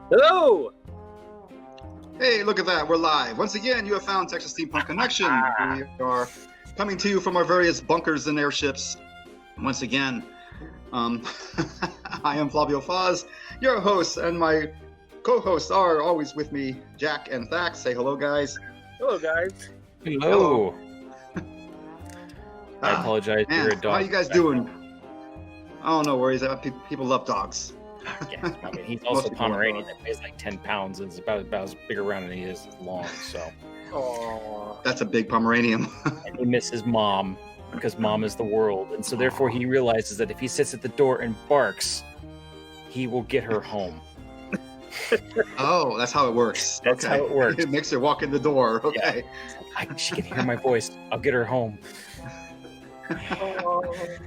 Hello! Hey, look at that. We're live. Once again, you have found Texas Steampunk Connection. We are coming to you from our various bunkers and airships. Once again, I am Flavio Faz, your host, and my co-hosts are always with me, Jack and Thax. Say hello, guys. Hello, guys. Hello. I apologize. Man, You're a dog. how you guys doing? Oh, no worries. People love dogs. Yeah, I mean, he's also a Pomeranian that weighs like 10 pounds and is about as big around as he is long. So, Aww. That's a big Pomeranian. and he misses mom because mom is the world, and so therefore he realizes that if he sits at the door and barks, he will get her home. Oh, that's how it works. That's okay. how it works. It makes her walk in the door. Okay. She can hear my voice. I'll get her home. Aww.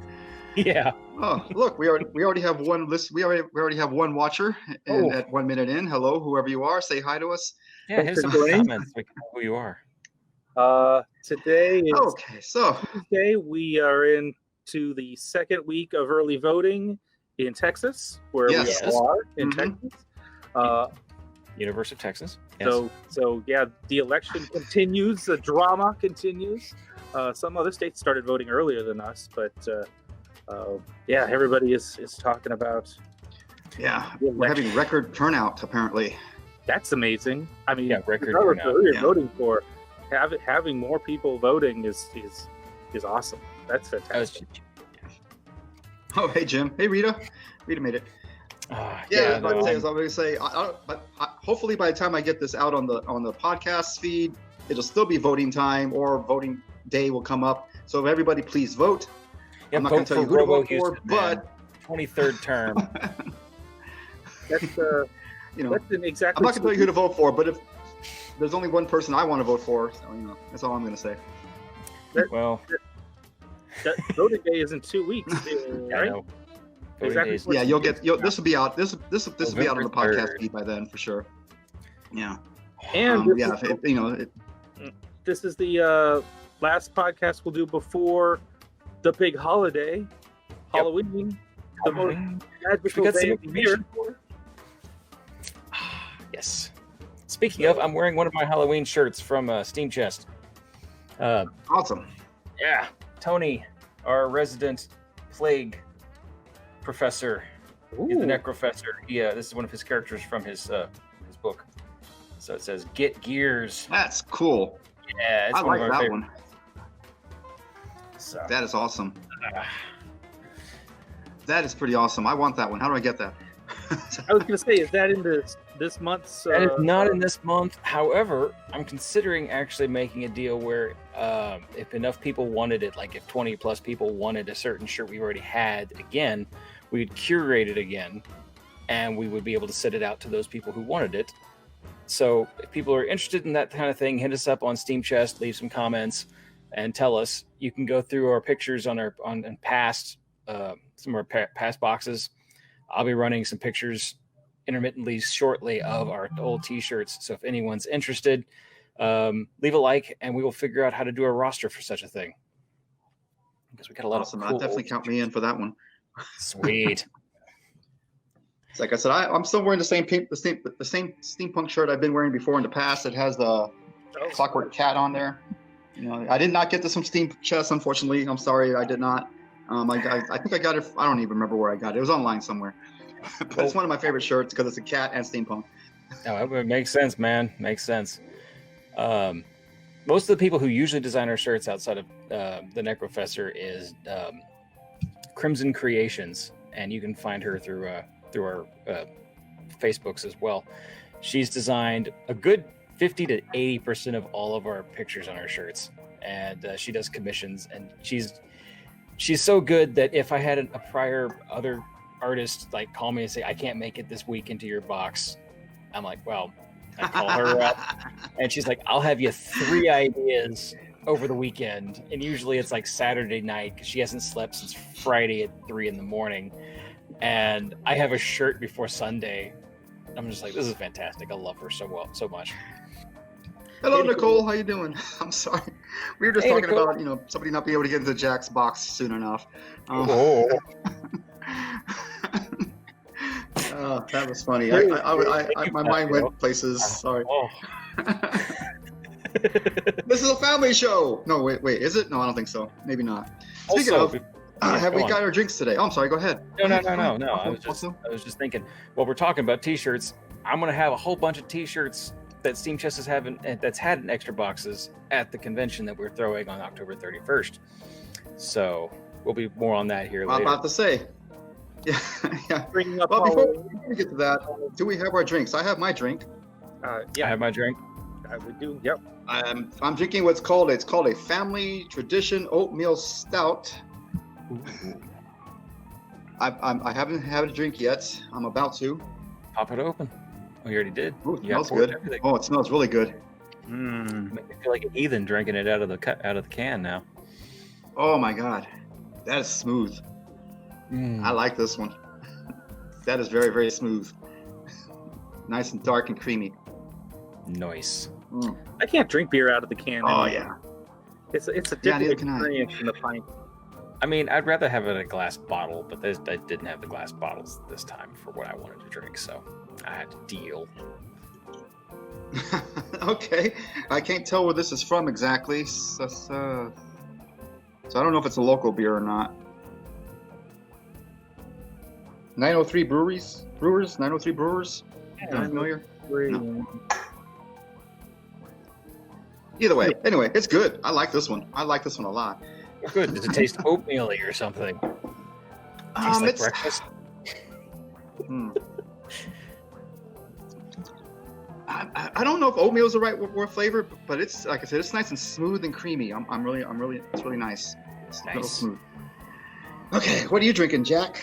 Yeah. Oh, look, we already have one list. We already have one watcher, and at 1 minute in, hello, whoever you are, say hi to us. Yeah. Here's some comments. So we can know who you are. Today is Okay, so Tuesday. We are into the second week of early voting in Texas, where Yes. we are in Mhm. Texas. University of Texas. Yes. So yeah, the election continues. The drama continues. Some other states started voting earlier than us, but yeah, everybody is talking about. yeah, the we're election. having record turnout apparently. That's amazing. I mean, Yeah, record regardless of turnout, who you're yeah. voting for, having more people voting is awesome. That's That was fantastic. Oh, hey Jim, hey Rita, Rita made it. yeah. Yeah, I no, was going to say, but hopefully by the time I get this out on the podcast feed, it'll still be voting time or voting day will come up. So everybody, please vote. yeah, I'm not going vote to tell you for who to Robo vote for, Houston, man. but 23rd term. That's you know, that's an exactly. I'm not going to tell you who to vote for. But if there's only one person I want to vote for, so that's all I'm going to say. Well, Voting day is in 2 weeks, I right? know. Voting Exactly. days- Yeah, this will be out. This will be out on the November podcast 3rd. feed by then for sure. Yeah. And Yeah. this is the last podcast we'll do before the big holiday, Halloween, the most magical got some day of the year. information for? Yes. Speaking of, I'm wearing one of my Halloween shirts from Steamchest. Awesome. Yeah, Tony, our resident plague professor, he's the Ooh. necrofessor. Yeah, this is one of his characters from his book. So it says, "Get gears." That's cool. Yeah, it's I one like of our that favorite. one. So, That is awesome. uh, That is pretty awesome. I want that one. How do I get that? I was going to say, is that in this month's? that is not in this month. However, I'm considering actually making a deal where if enough people wanted it, like if 20 plus people wanted a certain shirt we already had again, we'd curate it again and we would be able to set it out to those people who wanted it. So if people are interested in that kind of thing, hit us up on Steamchest, leave some comments and tell us. You can go through our pictures on past some of our past boxes. I'll be running some pictures intermittently shortly of our old t-shirts. So if anyone's interested, leave a like and we will figure out how to do a roster for such a thing. Because we got a lot Awesome. of cool I'll definitely count me in for that one. Sweet. It's like I said, I'm still wearing the same steampunk shirt I've been wearing before in the past. It has the clockwork cat on there. I did not get this from Steamchest, unfortunately. I'm sorry, I did not. I think I got it. I don't even remember where I got it. It was online somewhere. But it's one of my favorite shirts because it's a cat and steampunk. No, it makes sense, man. Makes sense. Most of the people who usually design our shirts outside of the Necrofessor is Crimson Creations, and you can find her through our Facebooks as well. She's designed a good 50 to 80% of all of our pictures on our shirts, and she does commissions, and she's so good that if I had a prior other artist like call me and say I can't make it this week into your box, I'm like, well, I call her up and she's like, I'll have you 3 ideas over the weekend, and usually it's like Saturday night because she hasn't slept since Friday at 3 a.m, and I have a shirt before Sunday. I'm just like, this is fantastic. I love her so much. Hello, Hey, Nicole. How you doing? I'm sorry. We were just Hey, talking Nicole. about, somebody not being able to get into Jack's box soon enough. Oh. That was funny. My mind went places. Sorry. Oh. This is a family show. No, wait. Is it? No, I don't think so. Maybe not. Speaking Also, of, have we got our drinks today? Oh, I'm sorry. Go ahead. No. I was just thinking. Well, we're talking about T-shirts. I'm gonna have a whole bunch of T-shirts that Steamchest is having that's had in extra boxes at the convention that we're throwing on October 31st. So we'll be more on that here later. I'm about to say. Yeah. Bringing up Well, before we get to that, do we have our drinks? I have my drink. I have my drink. We do. Yep. I'm drinking what's called a family tradition oatmeal stout. I haven't had a drink yet. I'm about to. Pop it open. Oh, you already did. Ooh, it smells good. Everything. Oh, it smells really good. Make me feel like an heathen drinking it out of the can now. Oh my god, that is smooth. I like this one. That is very, very smooth. Nice and dark and creamy. Nice. I can't drink beer out of the can. Oh yeah. It's a different experience than the pint. I mean, I'd rather have it in a glass bottle, but I didn't have the glass bottles this time for what I wanted to drink, so I had to deal. Okay, I can't tell where this is from exactly, so I don't know if it's a local beer or not. 903 Brewers? 903 Brewers? Not familiar? No. Either way, anyway, it's good. I like this one. I like this one a lot. Good. Does it taste oatmeal-y or something? Tastes like breakfast? I don't know if oatmeal is the right word flavor, but it's like I said, it's nice and smooth and creamy. I'm really, it's really nice. It's a little smooth. Okay, what are you drinking, Jack?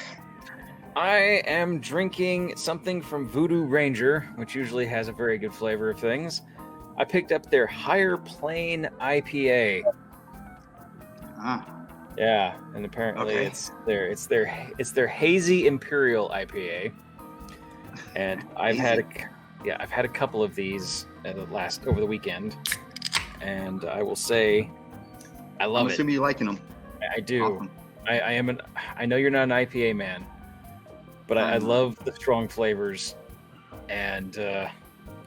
I am drinking something from Voodoo Ranger, which usually has a very good flavor of things. I picked up their Higher Plane IPA. Yeah, and apparently it's their hazy imperial IPA. And I've had a couple of these over the weekend, and I will say I love it. I'm assuming you're liking them. I do. Awesome. I know you're not an IPA man, but I love the strong flavors, and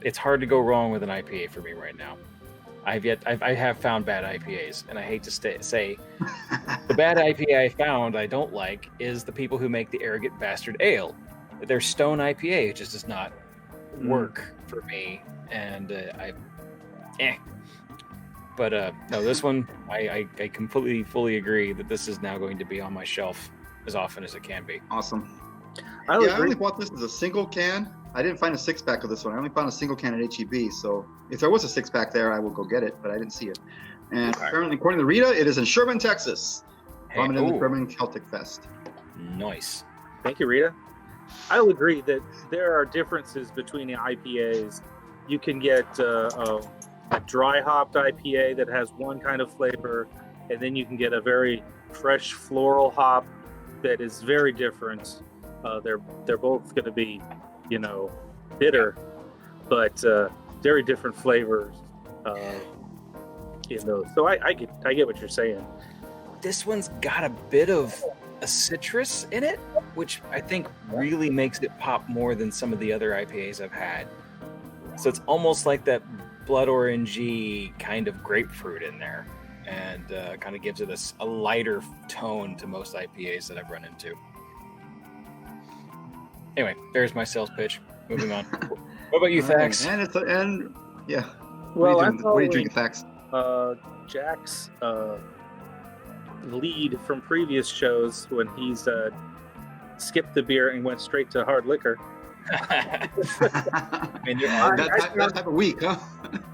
it's hard to go wrong with an IPA for me right now. I have found bad IPAs, and I hate to say the bad IPA I found I don't like is the people who make the Arrogant Bastard Ale. Their Stone IPA just does not work for me, and But no, this one I completely fully agree that this is now going to be on my shelf as often as it can be. Awesome. I only bought this as a single can. I didn't find a 6-pack of this one. I only found a single can at HEB. So if there was a 6-pack there, I will go get it, but I didn't see it. And apparently, according to Rita, it is in Sherman, Texas. From the Sherman Celtic Fest. Nice. Thank you, Rita. I'll agree that there are differences between the IPAs. You can get a dry hopped IPA that has one kind of flavor, and then you can get a very fresh floral hop that is very different. They're both going to be, bitter, but very different flavors in those. So I get what you're saying. This one's got a bit of a citrus in it, which I think really makes it pop more than some of the other IPAs I've had. So it's almost like that blood orangey kind of grapefruit in there, and kind of gives it a lighter tone to most IPAs that I've run into. Anyway, there's my sales pitch. Moving on. What about you, Thax? What are you drinking, Thax? Jack's lead from previous shows when he's skipped the beer and went straight to hard liquor. I mean, that type of week, huh?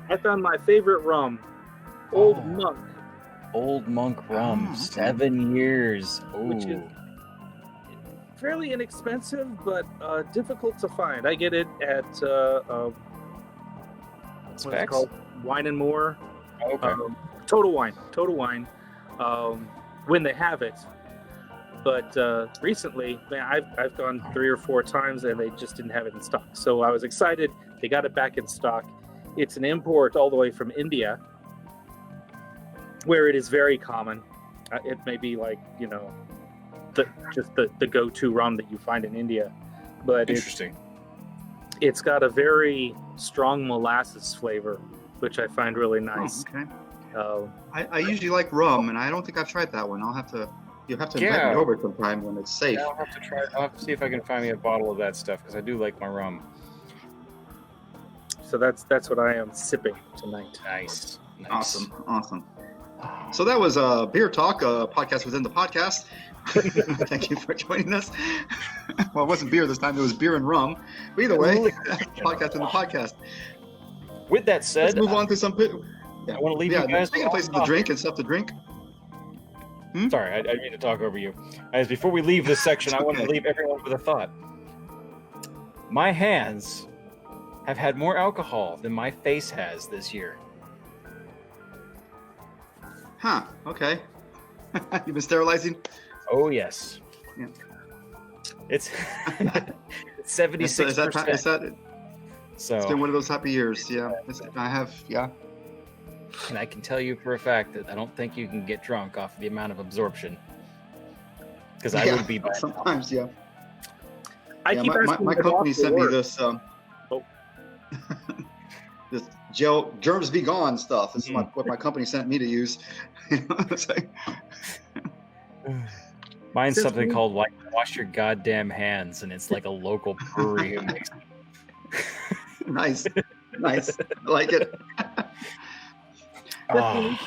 I found my favorite rum, Old Monk. Old Monk rum, 7 years. Which is fairly inexpensive, but difficult to find. I get it at what's it called? Wine and More. Okay. Total Wine. When they have it. But recently, man, I've gone 3 or 4 times and they just didn't have it in stock. So I was excited. They got it back in stock. It's an import all the way from India, where it is very common. It may be like, the go-to rum that you find in India. But interesting. It's got a very strong molasses flavor, which I find really nice. Oh, okay. I usually like rum, and I don't think I've tried that one. You'll have to invite me over sometime when it's safe. Yeah, I'll have to try. I'll have to see if I can find me a bottle of that stuff because I do like my rum. So that's what I am sipping tonight. Nice. Awesome. So that was Beer Talk, a podcast within the podcast. Thank you for joining us. Well, it wasn't beer this time; it was beer and rum. But either way, podcast in the podcast. With that said, let's move on to some. I want to leave you guys. Speaking of places to drink and stuff to drink. Sorry, I didn't mean to talk over you. As before we leave this section, I want to leave everyone with a thought. My hands have had more alcohol than my face has this year. Huh. Okay. You've been sterilizing? Oh yes. Yeah. It's 76%. So it's been one of those happy years. Yeah. I have. Yeah. And I can tell you for a fact that I don't think you can get drunk off the amount of absorption. Because I would be bad. Sometimes, yeah. My company sent me this this gel germs be gone stuff. This is what my company sent me to use. Mine's something called like wash your goddamn hands, and it's like a local brewery who makes it. Nice. I like it.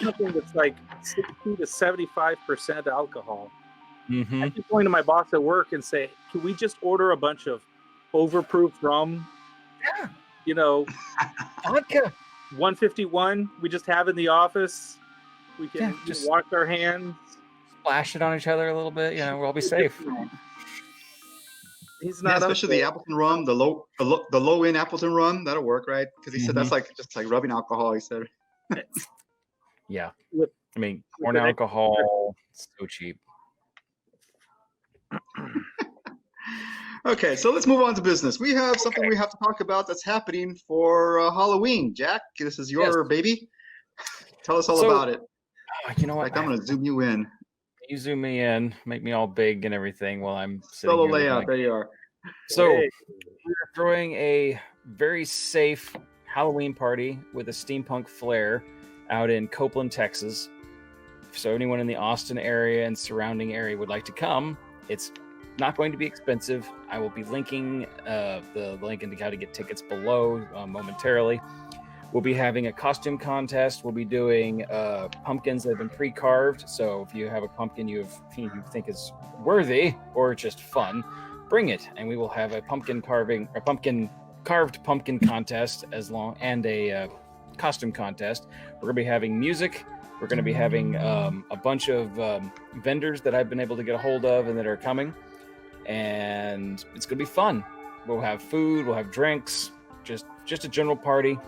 Something that's like 60 to 75% alcohol. Mm-hmm. I keep going to my boss at work and say, "Can we just order a bunch of overproof rum? Yeah. You know, vodka 151. We just have in the office. We can just wash our hands, splash it on each other a little bit. You know, we'll all be safe." He's not, especially the Appleton rum, the low end Appleton rum. That'll work, right? Because he said that's like just like rubbing alcohol. He said. Yeah, I mean, corn alcohol, so cheap. Okay, so let's move on to business. We have something we have to talk about that's happening for Halloween. Jack, this is your baby. Tell us all about it. You know what? Like, I'm going to zoom you in. You zoom me in, make me all big and everything while I'm sitting Solo here layout. There you are. So we're throwing a very safe Halloween party with a steampunk flair out in Copeland, Texas. So anyone in the Austin area and surrounding area would like to come, it's not going to be expensive. I will be linking the link into how to get tickets below momentarily. We'll be having a costume contest. We'll be doing pumpkins that have been pre-carved. So if you have a pumpkin you think is worthy or just fun, bring it, and we will have a carved pumpkin contest and a costume contest. We're going to be having music. We're going to be having a bunch of vendors that I've been able to get a hold of and that are coming, and it's going to be fun. We'll have food, we'll have drinks, just a general party.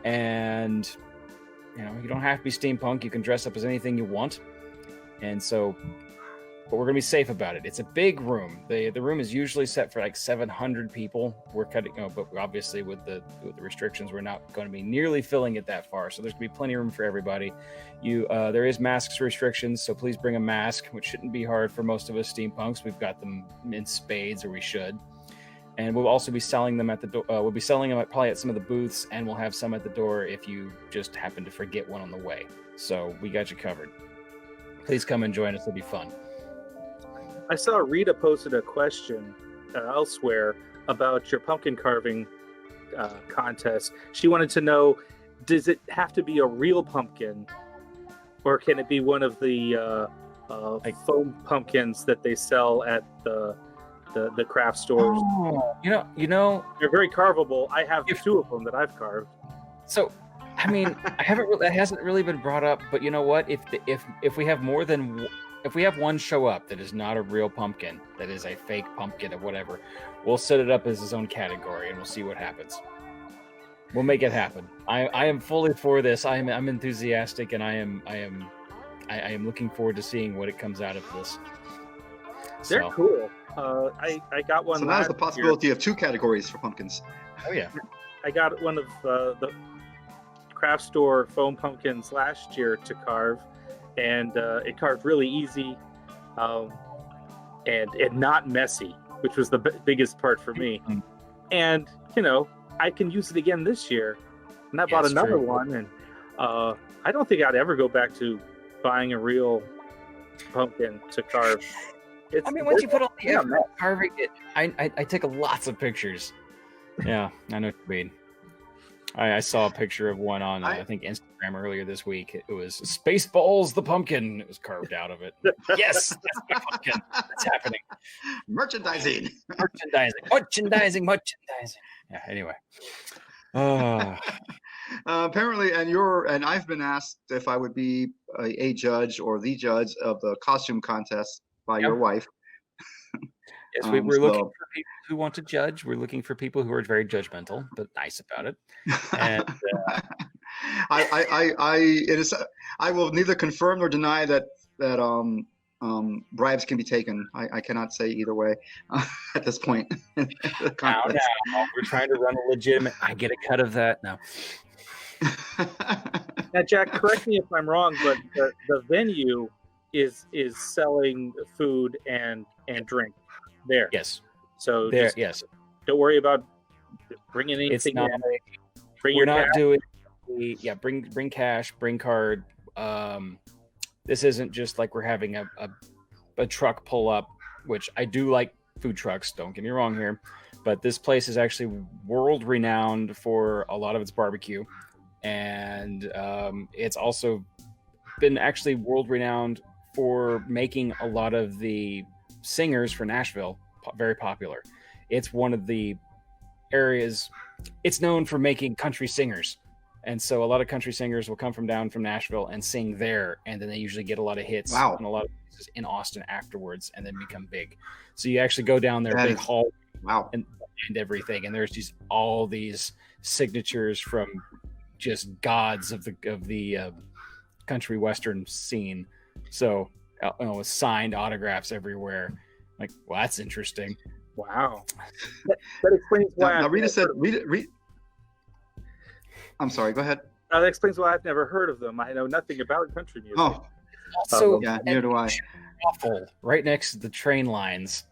And you don't have to be steampunk. You can dress up as anything you want. And so, but we're going to be safe about it. It's a big room. The room is usually set for like 700 people. We're cutting, but obviously with the restrictions, we're not going to be nearly filling it that far. So there's going to be plenty of room for everybody. There is masks restrictions, so please bring a mask, which shouldn't be hard for most of us steampunks. We've got them in spades, or we should. And we'll also be selling them at the door. We'll be selling them probably at some of the booths, and we'll have some at the door if you just happen to forget one on the way. So we got you covered. Please come and join us. It'll be fun. I saw Rita posted a question elsewhere about your pumpkin carving contest. She wanted to know, does it have to be a real pumpkin, or can it be one of the foam pumpkins that they sell at the craft stores? Oh, you know, they're very carvable. I have two of them that I've carved. So, I mean, that hasn't really been brought up. But you know what? If we have if we have one show up that is not a real pumpkin, that is a fake pumpkin or whatever, we'll set it up as its own category and we'll see what happens. We'll make it happen. I am fully for this. I'm enthusiastic, and I am looking forward to seeing what it comes out of this. They're cool. I got one. So now there's the possibility of two categories for pumpkins. Oh yeah. I got one of the craft store foam pumpkins last year to carve, and it carved really easy, and not messy, which was the biggest part for me. and I can use it again this year. And I bought another one, and I don't think I'd ever go back to buying a real pumpkin to carve. Once you put all the effort carving it, I take lots of pictures. Yeah, I know what you mean. I saw a picture of one on I think Instagram earlier this week. It was Spaceballs the pumpkin. It was carved out of it. Yes, that's my pumpkin. That's happening. Merchandising. Yeah. Anyway. Apparently, and I've been asked if I would be a judge or the judge of the costume contest by your wife. Yes, we're looking for people who want to judge. We're looking for people who are very judgmental but nice about it. And I will neither confirm nor deny that bribes can be taken. I cannot say either way at this point. Now, we're trying to run a legitimate. I get a cut of that now. Now, Jack, correct me if I'm wrong, but the venue is selling food and drink there. Yes. So yes. Don't worry about bringing anything. It's not. Bring we're not doing. Bring cash. Bring card. This isn't just like we're having a truck pull up, which I do like food trucks. Don't get me wrong here, but this place is actually world renowned for a lot of its barbecue, and it's also been actually world renowned for making a lot of the singers for Nashville very popular. It's one of the areas. It's known for making country singers. And so a lot of country singers will come down from Nashville and sing there, and then they usually get a lot of hits in a lot of places in Austin afterwards, and then become big. So you actually go down there, big hall, and everything, and there's just all these signatures from just gods of the country western scene. So with signed autographs everywhere. Like, well, that's interesting. Wow, that explains why. Now, Rita said, Rita. I'm sorry, go ahead. That explains why I've never heard of them. I know nothing about country music. Oh, also, yeah, neither do I. Awful, right next to the train lines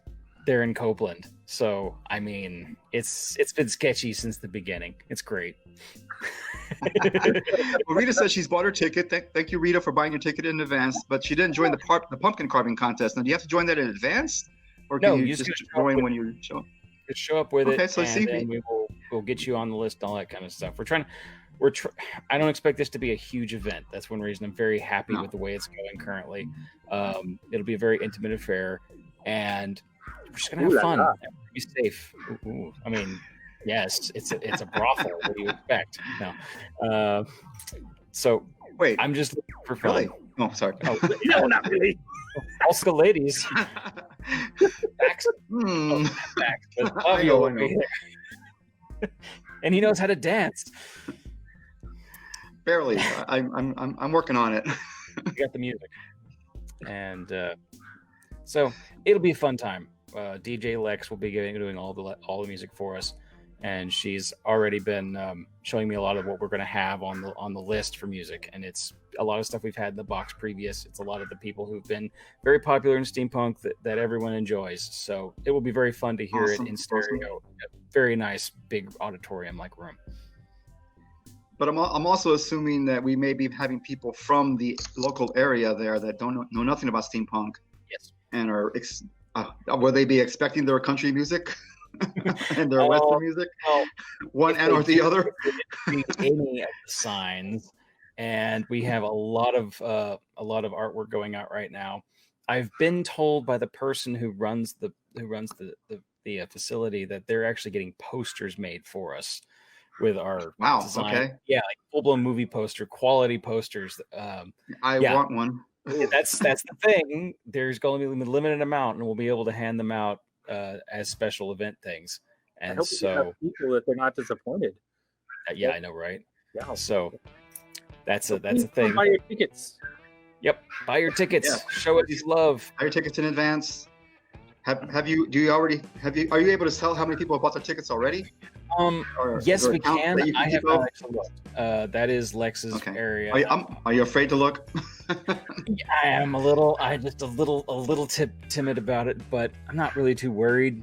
there in Copeland. So, I mean, it's been sketchy since the beginning. It's great. Well, Rita says she's bought her ticket. Thank you, Rita, for buying your ticket in advance, but she didn't join the pumpkin carving contest. Now, do you have to join that in advance? Or can you just join when you show up? Just show up with it, okay, so and then we'll get you on the list and all that kind of stuff. I don't expect this to be a huge event. That's one reason I'm very happy with the way it's going currently. It'll be a very intimate affair, and we're just gonna have fun. Be safe. Ooh. I mean, yes, it's a brothel. What do you expect? No. So wait, I'm just looking for fun. Really? Oh, sorry. Oh, no, not really. Also, ladies. Facts. But Flavio will be there. And he knows how to dance. Barely. I'm working on it. You got the music, and so it'll be a fun time. DJ Lex will be doing all the music for us, and she's already been showing me a lot of what we're going to have on the list for music, and it's a lot of stuff we've had in the box previous. It's a lot of the people who've been very popular in steampunk that everyone enjoys. So it will be very fun to hear it in stereo. Very nice big auditorium like room. But I'm also assuming that we may be having people from the local area there that don't know nothing about steampunk. Yes. And will they be expecting their country music and their western music? Well, one and or the other? Any of the signs. And we have a lot of artwork going out right now. I've been told by the person who runs the facility that they're actually getting posters made for us with our design. Okay. Yeah, like full-blown movie poster, quality posters. I want one. That's the thing. There's going to be a limited amount, and we'll be able to hand them out as special event things. And I hope you have people that they're not disappointed. Yeah, I know, right? Yeah. So that's a thing. Buy your tickets. Yep, buy your tickets. Yeah. Show us love. Buy your tickets in advance. Are you able to tell how many people have bought their tickets already? Yes, we can. I have not actually looked. That is Lex's area. Are you afraid to look? I am a little. I'm just a little timid about it, but I'm not really too worried.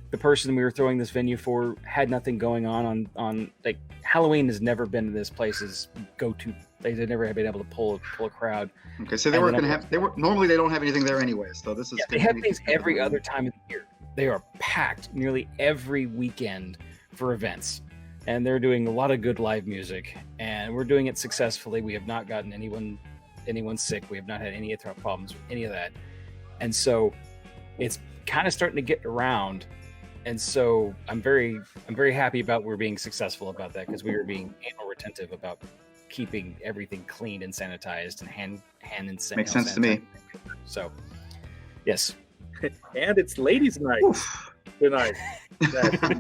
the person we were throwing this venue for had nothing going on like Halloween has never been this place's go-to. They've never been able to pull a crowd. Okay, so they weren't going to have. Normally they don't have anything there anyway. So this is. Yeah, they have things every other time of the year. They are packed nearly every weekend for events, and they're doing a lot of good live music, and we're doing it successfully. We have not gotten anyone sick. We have not had any problems with any of that, and so it's kind of starting to get around. And so I'm very happy about we're being successful about that, because we were being anal retentive about keeping everything clean and sanitized and hand and sanitized. Makes sense to me. So, yes. And it's ladies' night tonight. Exactly.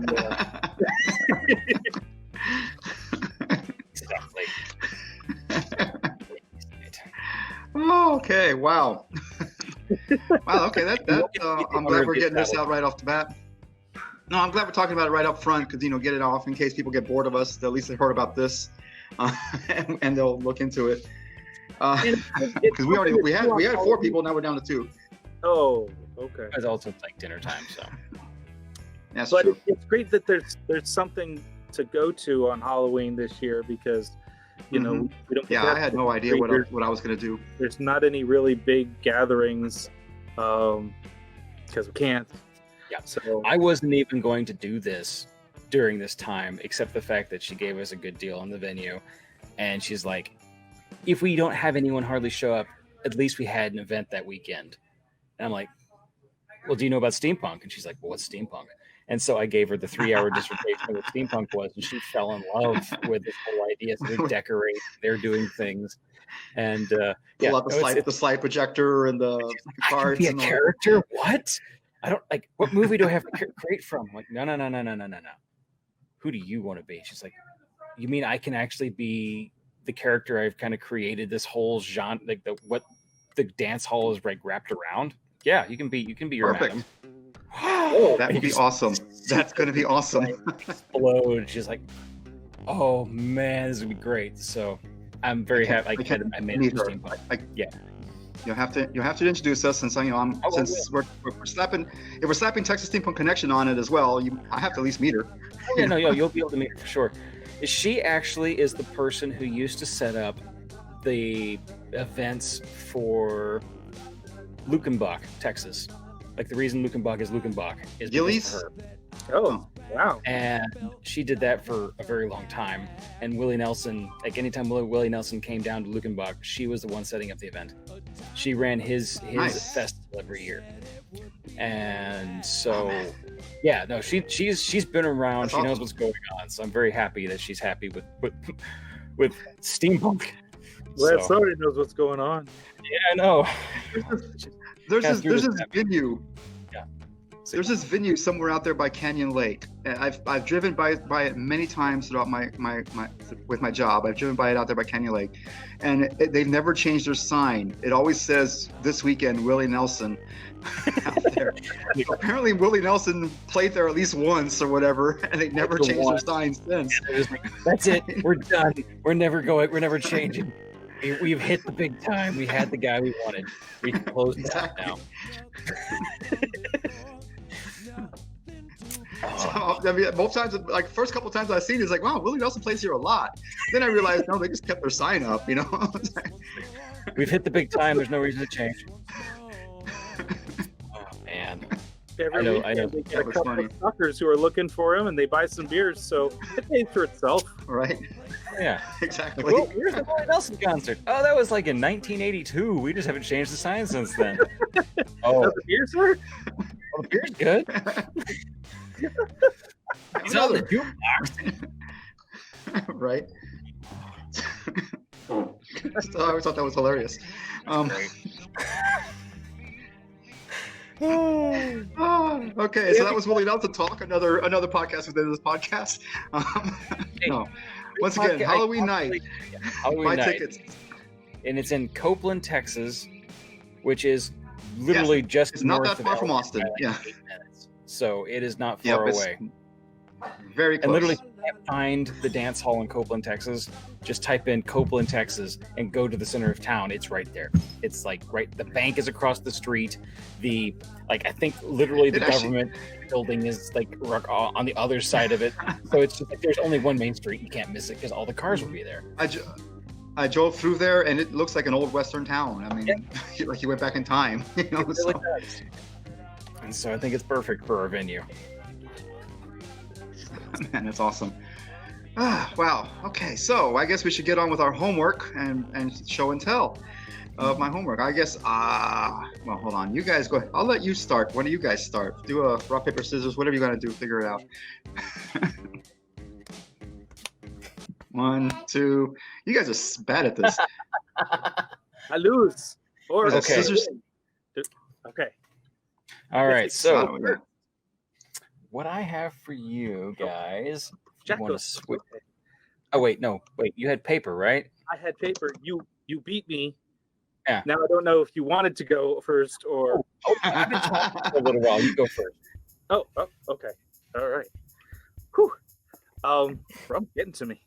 Oh, okay. Wow. Wow. Okay. I'm glad we're getting this out right off the bat. No, I'm glad we're talking about it right up front, because get it off in case people get bored of us. At least they heard about this, and they'll look into it. Because we had 4 people, now we're down to 2. Oh, okay. It's also like dinner time, so. That's but true. It's great that there's something to go to on Halloween this year, because we don't. Yeah, I had no idea what I was going to do. There's not any really big gatherings, because we can't. Yeah. So I wasn't even going to do this during this time, except the fact that she gave us a good deal on the venue, and she's like, if we don't have anyone hardly show up, at least we had an event that weekend. And I'm like, well, do you know about Steampunk? And she's like, well, what's Steampunk? And so I gave her the 3-hour dissertation of what Steampunk was, and she fell in love with this whole idea. So they're decorating, they're doing things, and pull out the slide projector and the cards. Be a character? What? I don't like. What movie do I have to create from? I'm like, no. Who do you want to be? She's like, you mean I can actually be the character I've kind of created this whole genre, like what the dance hall is like wrapped around? Yeah, you can be your Perfect. madam. That would be awesome. That's going to be awesome. Explode. She's like, oh man, this would be great. So I'm very happy. I made it Steampunk. Yeah. You'll have to introduce us, since we're slapping Texas Steampunk Connection on it as well. I have to at least meet her. Oh, yeah, no, you'll be able to meet her for sure. She actually is the person who used to set up the events for Lukenbach, Texas. Like the reason Lukenbach is because of her. Oh, wow. And she did that for a very long time. And Willie Nelson, like anytime Willie Nelson came down to Lukenbach, she was the one setting up the event. She ran his Nice. festival every year. And so, yeah, no, she's been around. That's she knows awesome. what's going on. So I'm very happy that she's happy with Steampunk. Well, So, somebody knows what's going on. yeah, I know. There's Pass through this this venue. Yeah. There's this venue somewhere out there by Canyon Lake. And I've driven by it many times throughout my with my job. I've driven by it out there by Canyon Lake, and they've never changed their sign. It always says this weekend Willie Nelson out there. So apparently Willie Nelson played there at least once or whatever, and they never changed their sign since. That's it. We're done. We're never changing. We've hit the big time. We had the guy we wanted. We can close it out now. So, I mean, both times, like first couple times I've seen it, it's like, wow, Willie Nelson plays here a lot. Then I realized, no, they just kept their sign up, We've hit the big time. There's no reason to change. Oh man. Every I know. weekend they get That a was couple funny. of suckers who are looking for him, and they buy some beers, so it pays for itself. Right? Yeah. Exactly. Like, well, where's the Willie Nelson concert? Oh, that was like in 1982. We just haven't changed the sign since then. Oh, Does the beer, sir? well, the beer's good. It's on the jukebox. Right? So I always thought that was hilarious. Okay, so that was Willie Nelson talk. Another podcast within this podcast. No. Once again, Halloween night. Halloween Buy night. tickets. And it's in Copeland, Texas, which is literally just It's not north that far of from LA Austin. by like Yeah. 8 minutes. So it is not Yep, far it's away. Very close. And literally can't find the dance hall in Copeland, Texas, just type in Copeland, Texas, and go to the center of town. It's right there. It's like right. The bank is across the street. I think literally the government building is like on the other side of it. So it's just like there's only one main street. You can't miss it because all the cars will be there. I drove through there, and it looks like an old Western town. I mean, like you went back in time. You know, it really does. And so I think it's perfect for our venue. Man, that's awesome. Wow. Okay, so I guess we should get on with our homework and show and tell of my homework. I guess, well, hold on. You guys go ahead. I'll let you start. Why don't you guys start? Do a rock, paper, scissors, whatever you got to do. Figure it out. 1, 2. You guys are bad at this. I lose. Or okay. Scissors. Okay. All right. So what I have for you guys, Jack, want to switch. Oh wait, no, wait. You had paper, right? I had paper. You beat me. Yeah. Now I don't know if you wanted to go first or. I've been talking for a little while. You go first. Oh, okay. All right. Whew. From getting to me.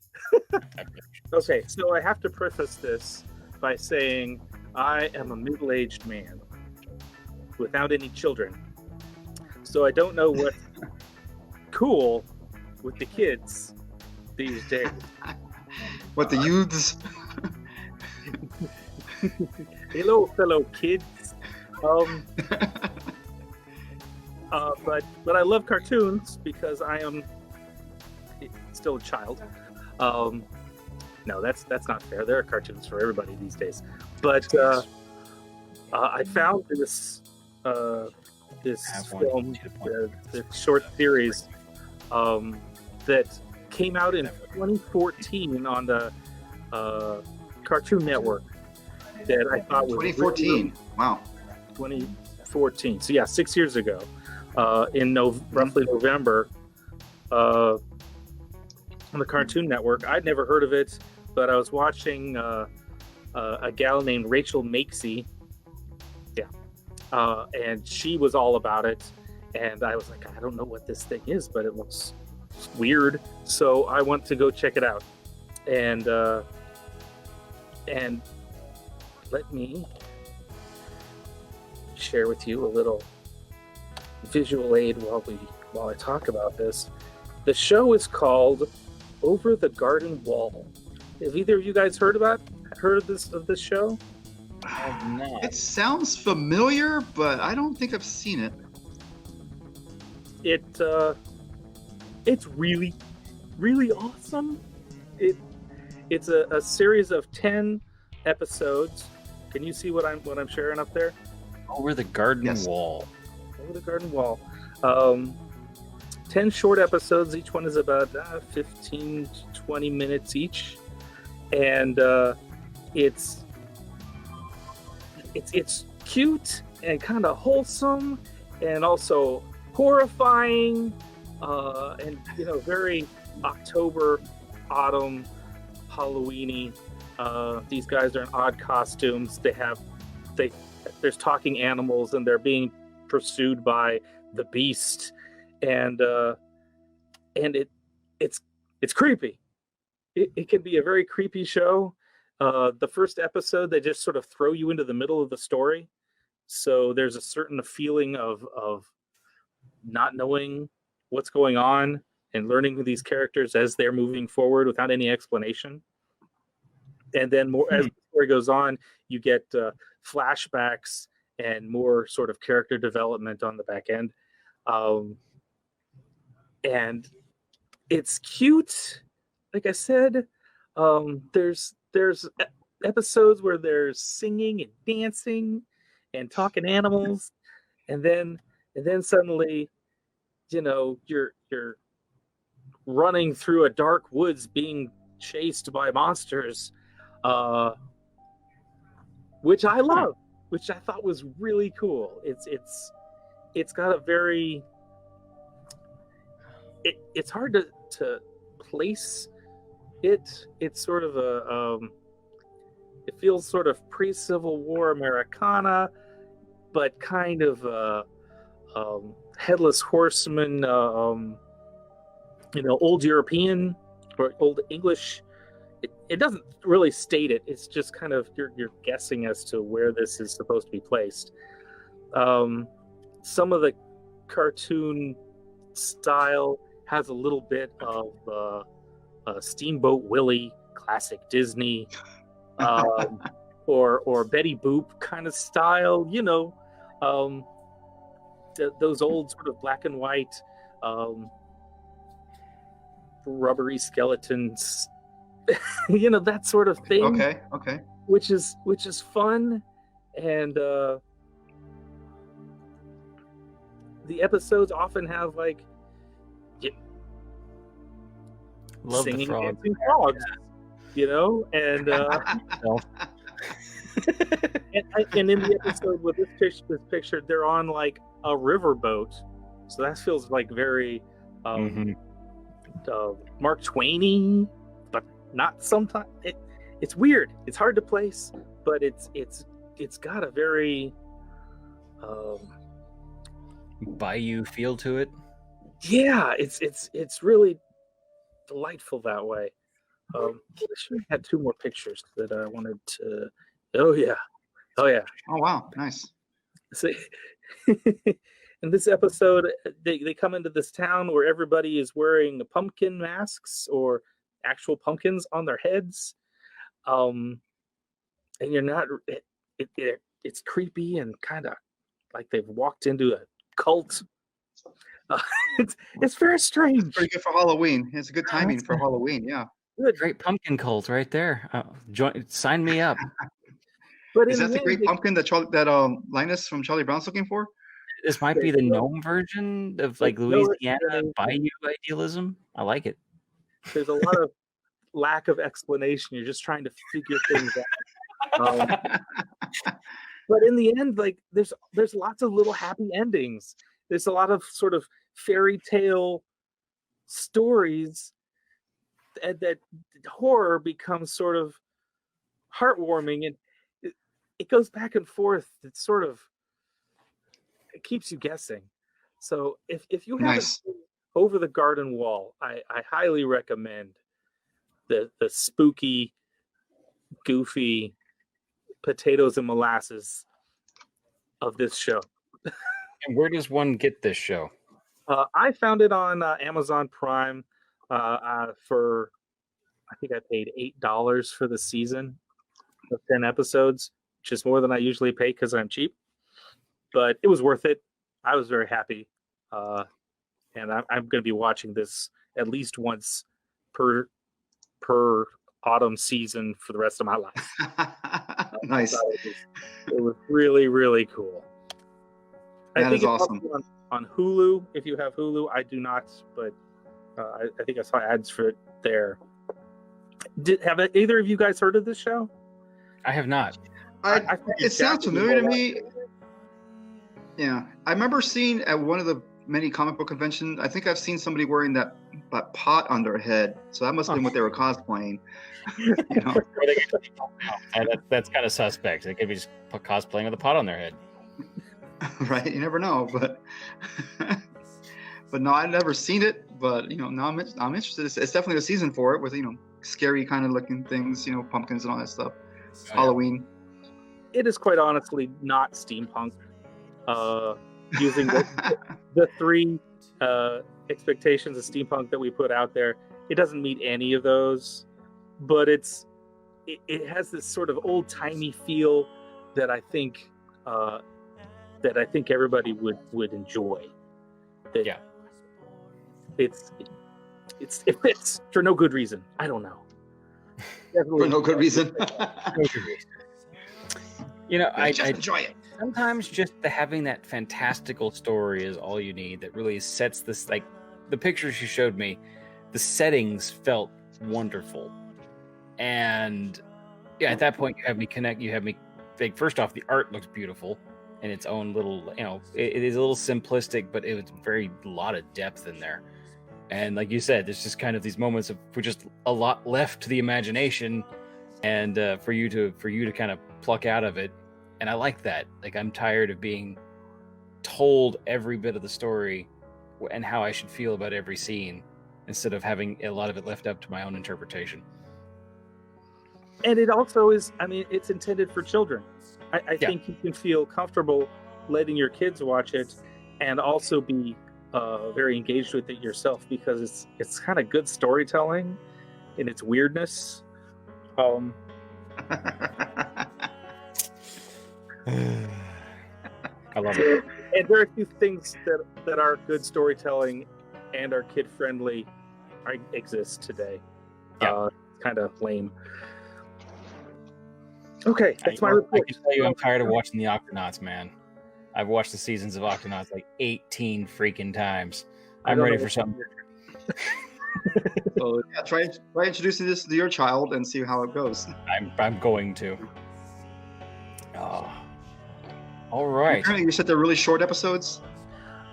Okay, so I have to preface this by saying I am a middle-aged man without any children. So I don't know what's cool with the kids these days. What the youths? Hello, fellow kids. But I love cartoons because I am still a child. No, that's not fair. There are cartoons for everybody these days. But I found this film, the short series that came out in 2014 on the Cartoon Network that I thought was 2014. Really, wow. 2014. So yeah, 6 years ago, in roughly November, on the Cartoon Network. I'd never heard of it, but I was watching a gal named Rachel Makesy. Yeah. And she was all about it. And I was like, I don't know what this thing is, but it looks weird. So I went to go check it out. And let me share with you a little visual aid while I talk about this. The show is called Over the Garden Wall. Have either of you guys heard of this show? No. It sounds familiar, but I don't think I've seen it. It's really, really awesome. It's a series of 10 episodes. Can you see what I'm sharing up there? Over the Garden Wall. Over the Garden Wall. 10 short episodes. Each one is about 15 to 20 minutes each, and it's cute and kind of wholesome, and also horrifying, and very October, autumn, Halloweeny. These guys are in odd costumes. There's talking animals, and they're being pursued by the beast, and it's creepy. It can be a very creepy show. The first episode, they just sort of throw you into the middle of the story, so there's a certain feeling of not knowing what's going on and learning these characters as they're moving forward without any explanation. And then more as the story goes on, you get flashbacks and more sort of character development on the back end. And it's cute. Like I said, there's episodes where there's singing and dancing and talking animals, and then suddenly, you're running through a dark woods being chased by monsters, which I love, which I thought was really cool. It's got a very it's hard to place it. It's sort of it feels sort of pre-Civil War Americana, but kind of headless horseman old European or old English. It doesn't really state it. It's just kind of you're guessing as to where this is supposed to be placed. Some of the cartoon style has a little bit of Steamboat Willie, classic Disney, or Betty Boop kind of style. Those old sort of black and white, rubbery skeletons. That sort of thing. Okay. Which is fun, and the episodes often have Love singing the frog. dancing frogs, and and in the episode with this picture, they're on like a riverboat, so that feels like very Mark Twainy, but not sometimes. It's weird. It's hard to place, but it's got a very bayou feel to it. Yeah, it's really delightful that way. I should have had 2 more pictures that I wanted to. Oh yeah. Oh wow, nice. So, in this episode, they come into this town where everybody is wearing pumpkin masks or actual pumpkins on their heads, and you're not. It's creepy and kind of like they've walked into a cult. It's very strange. Pretty good for Halloween. It's a good timing for Halloween. Yeah. Good. Great pumpkin cult right there. Sign me up. But is that the great pumpkin that Linus from Charlie Brown's looking for? This might be the gnome version of like Louisiana bayou idealism. I like it. There's a lot of lack of explanation. You're just trying to figure things out. But in the end, like there's lots of little happy endings. There's a lot of sort of fairy tale stories that horror becomes sort of heartwarming, and it goes back and forth. It keeps you guessing. So if you haven't seen Over the Garden Wall, I highly recommend the spooky, goofy potatoes and molasses of this show. And where does one get this show? I found it on Amazon Prime for, I think I paid $8 for the season of 10 episodes, which is more than I usually pay because I'm cheap. But it was worth it. I was very happy. And I'm going to be watching this at least once per autumn season for the rest of my life. Nice. It was really, really cool. That I think is awesome. On Hulu, if you have Hulu. I do not, but I think I saw ads for it there. Have either of you guys heard of this show? I have not. It sounds familiar to me. Yeah, I remember seeing at one of the many comic book conventions. I think I've seen somebody wearing that pot on their head, so that must have been what they were cosplaying. That's kind of suspect. They could be just cosplaying with a pot on their head. Right, you never know, but no, I've never seen it. But now I'm interested. It's definitely a season for it with scary kind of looking things, pumpkins and all that stuff. Oh, Halloween. It is quite honestly not steampunk. Using the 3 expectations of steampunk that we put out there, it doesn't meet any of those. But it has this sort of old timey feel that I think everybody would enjoy. Yeah. It fits for no good reason. I don't know. For no good reason. I just enjoy it. Sometimes just having that fantastical story is all you need. That really sets this, like the pictures you showed me, the settings felt wonderful. And yeah, at that point you have me like, first off, the art looks beautiful in its own little, it is a little simplistic, but it was very lot of depth in there. And like you said, there's just kind of these moments of just a lot left to the imagination, and for you to kind of pluck out of it. And I like that. Like, I'm tired of being told every bit of the story and how I should feel about every scene. instead of having a lot of it left up to my own interpretation. And it also is, I mean, it's intended for children. I think you can feel comfortable letting your kids watch it and also be very engaged with it yourself, because it's kind of good storytelling in its weirdness. I love it. And there are a few things that are good storytelling and are kid friendly exist today. Yeah. It's kind of lame. Okay, that's my report. I can tell you, I'm tired of watching the Octonauts, man. I've watched the seasons of Octonauts like 18 freaking times. I'm ready for something different. So yeah, try introducing this to your child and see how it goes. I'm going to. Oh. All right. Apparently you said they're really short episodes.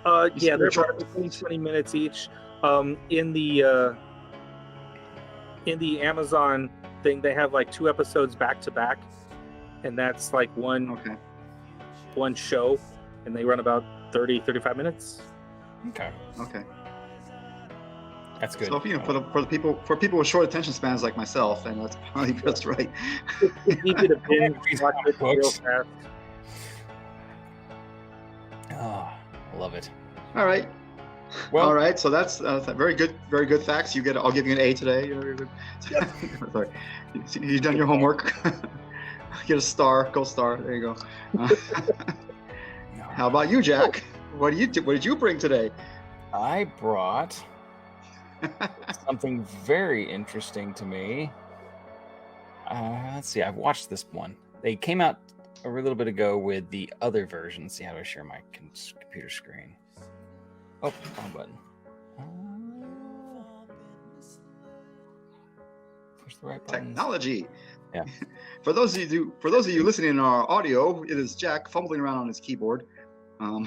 Yeah, they're about 20 minutes each. In the Amazon thing, they have like 2 episodes back to back, and that's like one show, and they run about 35 minutes. Okay. That's good. So for people with short attention spans like myself, and that's probably just right. It's easy to binge watch it real fast. Oh, I love it. All right. Well, all right. So that's very good facts. I'll give you an A today. Yep. Sorry. You've done your homework. Get a star. Gold star. There you go. How about you, Jack? What did you bring today? I brought something very interesting to me. Let's see. I've watched this one. They came out a little bit ago with the other version. Let's see, how do I share my computer screen? Oh, wrong button. Push the right button. Technology. Yeah. For those of you listening in our audio, it is Jack fumbling around on his keyboard. I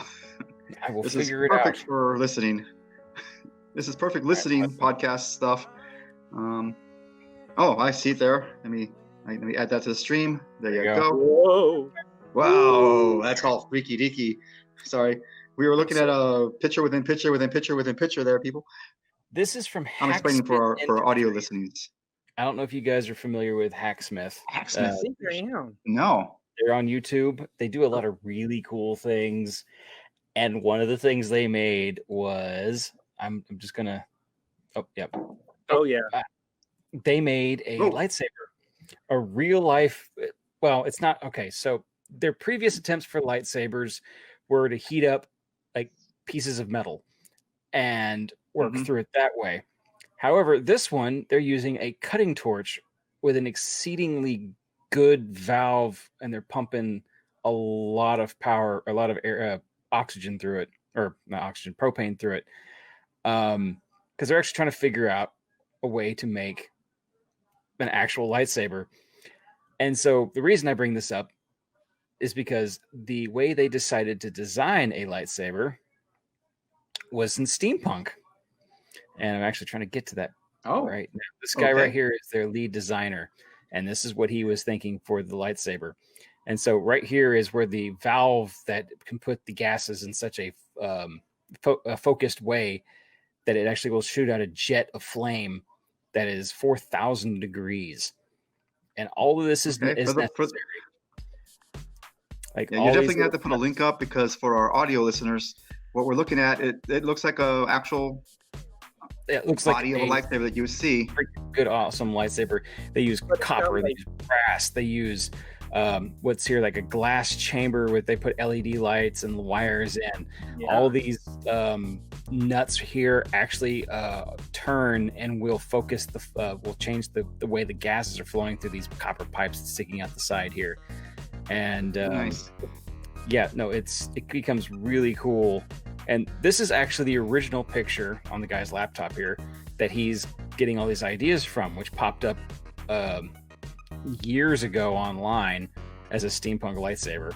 will this figure is it out. perfect for listening. This is perfect listening podcast stuff. Oh, I see it there. Let me add that to the stream. There you go. Whoa! Wow, that's all freaky deaky. Sorry, we were looking at a picture within picture within picture within picture. There, people. This is from. I'm explaining for audio listeners. I don't know if you guys are familiar with Hacksmith. I think I am. No. They're on YouTube. They do a lot of really cool things. And one of the things they made was, I'm just going to, Oh, yeah. They made a lightsaber, a real life, well, it's not, okay, so their previous attempts for lightsabers were to heat up like pieces of metal and work through it that way. However, this one, they're using a cutting torch with an exceedingly good valve, and they're pumping a lot of power, a lot of air, oxygen through it, or not oxygen, propane through it, because they're actually trying to figure out a way to make an actual lightsaber. And so the reason I bring this up is because the way they decided to design a lightsaber was in Steampunk. And I'm actually trying to get to that right now. This guy right here is their lead designer, and this is what he was thinking for the lightsaber. And so right here is where the valve that can put the gases in such a focused way that it actually will shoot out a jet of flame that is 4,000 degrees. And all of this is necessary. You definitely have to put a link up, because for our audio listeners, what we're looking at, it looks like a actual body of a lightsaber that you see. Good, awesome lightsaber. They use copper, they use brass, they use what's here, like a glass chamber with, they put LED lights and wires in. All these nuts here actually turn and will focus will change the way the gases are flowing through these copper pipes sticking out the side here. And nice. It becomes really cool. And this is actually the original picture on the guy's laptop here that he's getting all these ideas from, which popped up years ago online as a steampunk lightsaber.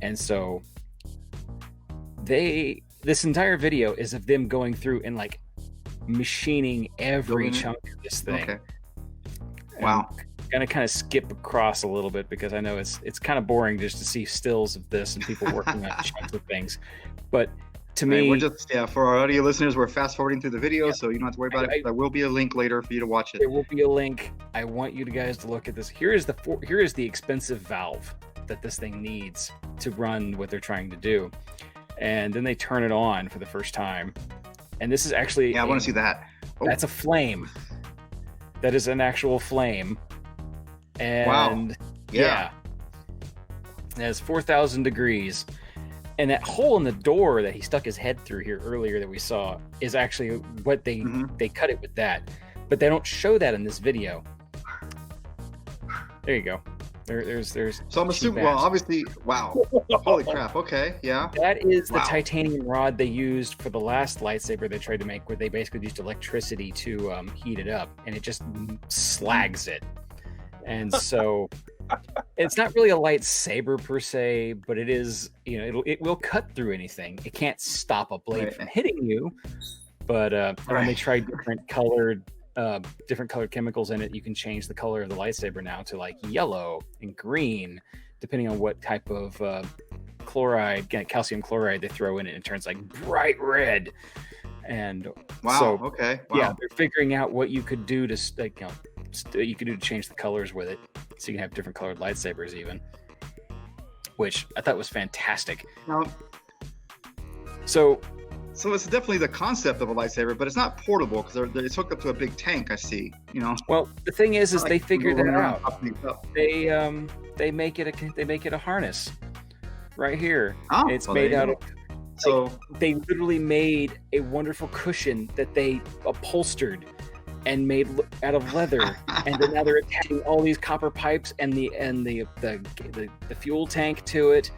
And so this entire video is of them going through and like machining every chunk of this thing. Okay. Wow. I'm gonna kind of skip across a little bit because I know it's kind of boring just to see stills of this and people working on chunks of things. But to me, we're just for our audio listeners, we're fast forwarding through the video, so you don't have to worry about it. There will be a link later for you to watch it. There will be a link. I want you guys to look at this. Here is the expensive valve that this thing needs to run what they're trying to do, and then they turn it on for the first time, and this is actually I want to see that. Oh. That's a flame. That is an actual flame, and wow. Yeah. It has 4,000 degrees. And that hole in the door that he stuck his head through here earlier that we saw is actually what they cut it with that. But they don't show that in this video. There you go. There's So I'm assuming, well, obviously, wow. Holy crap. Okay, yeah. That is the titanium rod they used for the last lightsaber they tried to make, where they basically used electricity to heat it up, and it just slags it. And so it's not really a lightsaber per se, but it is, it will cut through anything. It can't stop a blade from hitting you, but when they tried different colored chemicals in it, you can change the color of the lightsaber now to like yellow and green, depending on what type of calcium chloride they throw in it. It turns like bright red. And yeah, they're figuring out what you could do to change the colors with it, so you can have different colored lightsabers even, which I thought was fantastic. So it's definitely the concept of a lightsaber, but it's not portable because it's hooked up to a big tank. I see. Well, the thing is they figured that out. They make it a harness right here. It's made out of. So they literally made a wonderful cushion that they upholstered and made out of leather, and then now they're attaching all these copper pipes and the fuel tank to it,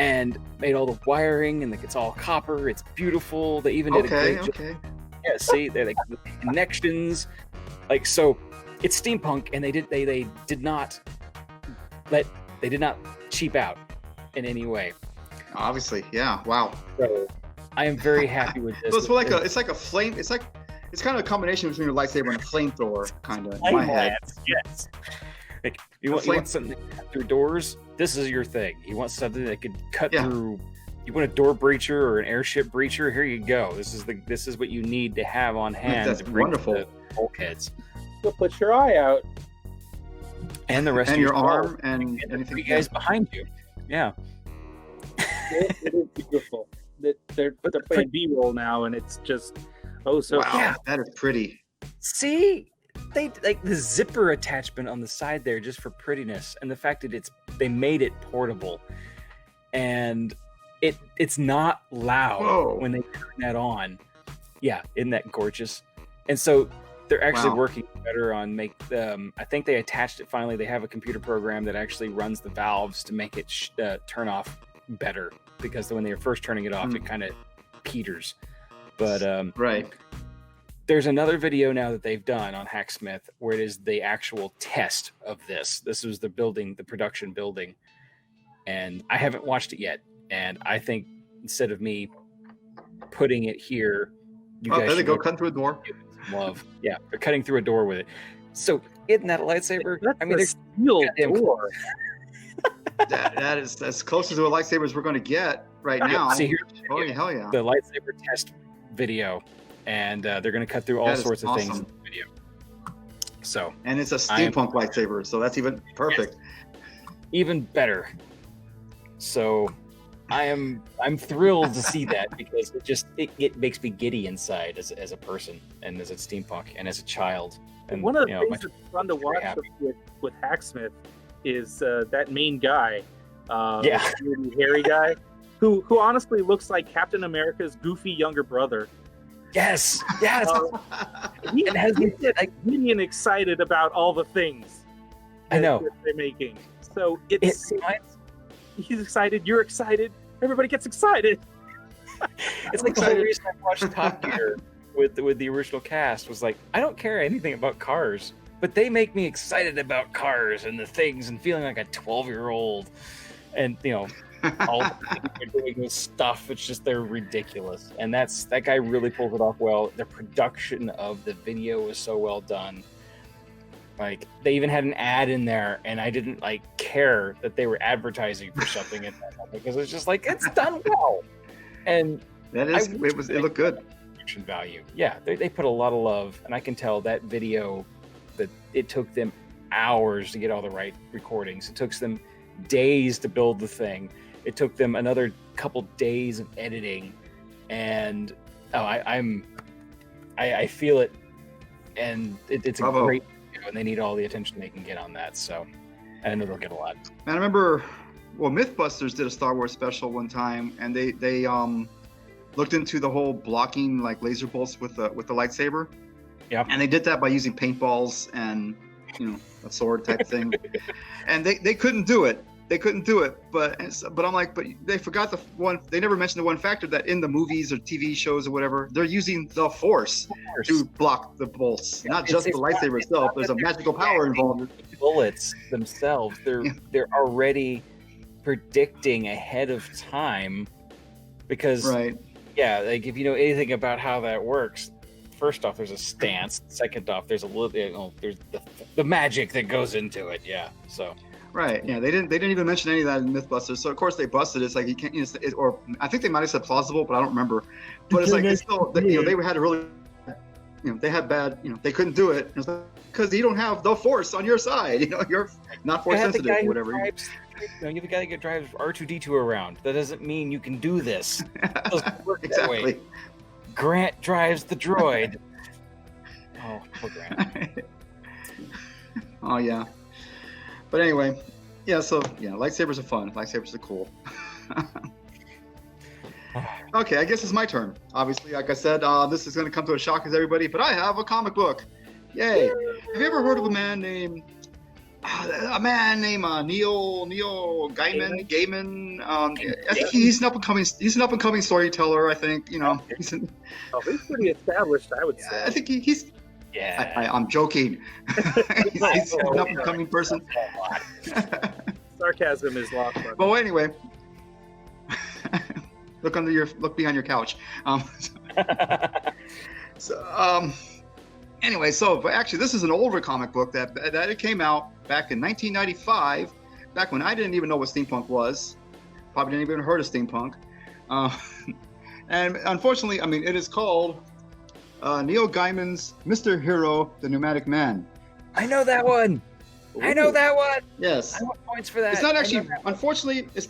and made all the wiring, and it's all copper. It's beautiful. They even did a great job. Yeah, see, they the connections, so it's steampunk, and they did not cheap out in any way. Obviously, yeah. Wow. So I am very happy with this. So it's like a flame. It's kind of a combination between a lightsaber and a flamethrower, kind of. In my head. Yes. Like you want something that can cut through doors? This is your thing. You want something that could cut through. You want a door breacher or an airship breacher? Here you go. This is what you need to have on hand. That's wonderful. The bulkheads. So put your eye out. And the rest and of your arm and the three guys behind you. Yeah. It is beautiful. They're playing B-roll now, and it's just wow. Yeah, that is pretty. See, they like the zipper attachment on the side there just for prettiness, and the fact that they made it portable, and it's not loud when they turn that on. Yeah, isn't that gorgeous? And so they're actually working better on I think they attached it finally. They have a computer program that actually runs the valves to make it turn off better, because when they were first turning it off, it kind of peters. But there's another video now that they've done on Hacksmith where it is the actual test of this. This was the production building, and I haven't watched it yet. And I think instead of me putting it here, you guys should go cutting through a door. Love, yeah, they're cutting through a door with it. So isn't that a lightsaber? I mean, there's steel door. That is as close to a lightsaber as we're going to get right now. See, hell yeah! The lightsaber test video, and they're going to cut through all sorts of things in the video. So, and it's a steampunk lightsaber, so that's even perfect. Yes, even better. So, I'm thrilled to see that, because it makes me giddy inside as a person, and as a steampunk, and as a child. And one of the things that's fun to watch with Hacksmith is that main guy, the hairy guy, who honestly looks like Captain America's goofy younger brother. Yes. He's getting excited about all the things I know that they're making. So he's excited. You're excited. Everybody gets excited. It's like the whole reason I watched Top Gear with the original cast was like, I don't care anything about cars, but they make me excited about cars and the things, and feeling like a 12-year-old, and all the things they're doing with stuff. It's just, they're ridiculous, and that guy really pulled it off well. The production of the video was so well done. Like, they even had an ad in there, and I didn't care that they were advertising for something in that, because it's just like, it's done well. And That is, it looked good. Production value. Yeah, they put a lot of love, and I can tell that video that it took them hours to get all the right recordings. It took them days to build the thing. It took them another couple days of editing, and I feel it, and it's a great video, and they need all the attention they can get on that. So I know they'll get a lot. Man, I remember, Mythbusters did a Star Wars special one time, and they looked into the whole blocking like laser bolts with the lightsaber. Yeah. And they did that by using paintballs and a sword type thing, and they couldn't do it. They couldn't do it, but I'm like, but they forgot the one. They never mentioned the one factor that in the movies or TV shows or whatever, they're using the Force to block the bolts, not just the lightsaber itself. There's a magical power involved. Bullets themselves, they're already predicting ahead of time, because like if you know anything about how that works, first off, there's a stance. Second off, there's a little, there's the magic that goes into it. Yeah, so. Right. Yeah. They didn't even mention any of that in Mythbusters. So of course they busted it. It's like you can't. Or I think they might have said plausible, but I don't remember. But it's like they still. They had a really. They had bad. They couldn't do it. It's like, because you don't have the Force on your side. You're not Force sensitive or whatever. You have a guy that drives R2-D2 around. That doesn't mean you can do this. It doesn't work exactly. That way. Grant drives the droid. Oh, poor Grant. Oh yeah. But anyway, so lightsabers are fun. Lightsabers are cool. Okay, I guess it's my turn. Obviously, like I said, this is going to come to a shock as everybody, but I have a comic book. Yay! Have you ever heard of a man named Neil Gaiman? I think he's an up and coming storyteller. I think he's pretty established, I would say. I think he's. Yeah, I'm joking. He's an up and coming person. Sarcasm is lost. Well, anyway, look behind your couch. Anyway, but actually, this is an older comic book that it came out back in 1995, back when I didn't even know what steampunk was. Probably didn't even heard of steampunk. And unfortunately, it is called Neil Gaiman's Mr. Hero, the Pneumatic Man. I know that one. Ooh. I know that one. Yes. I want points for that. It's not actually, unfortunately, it's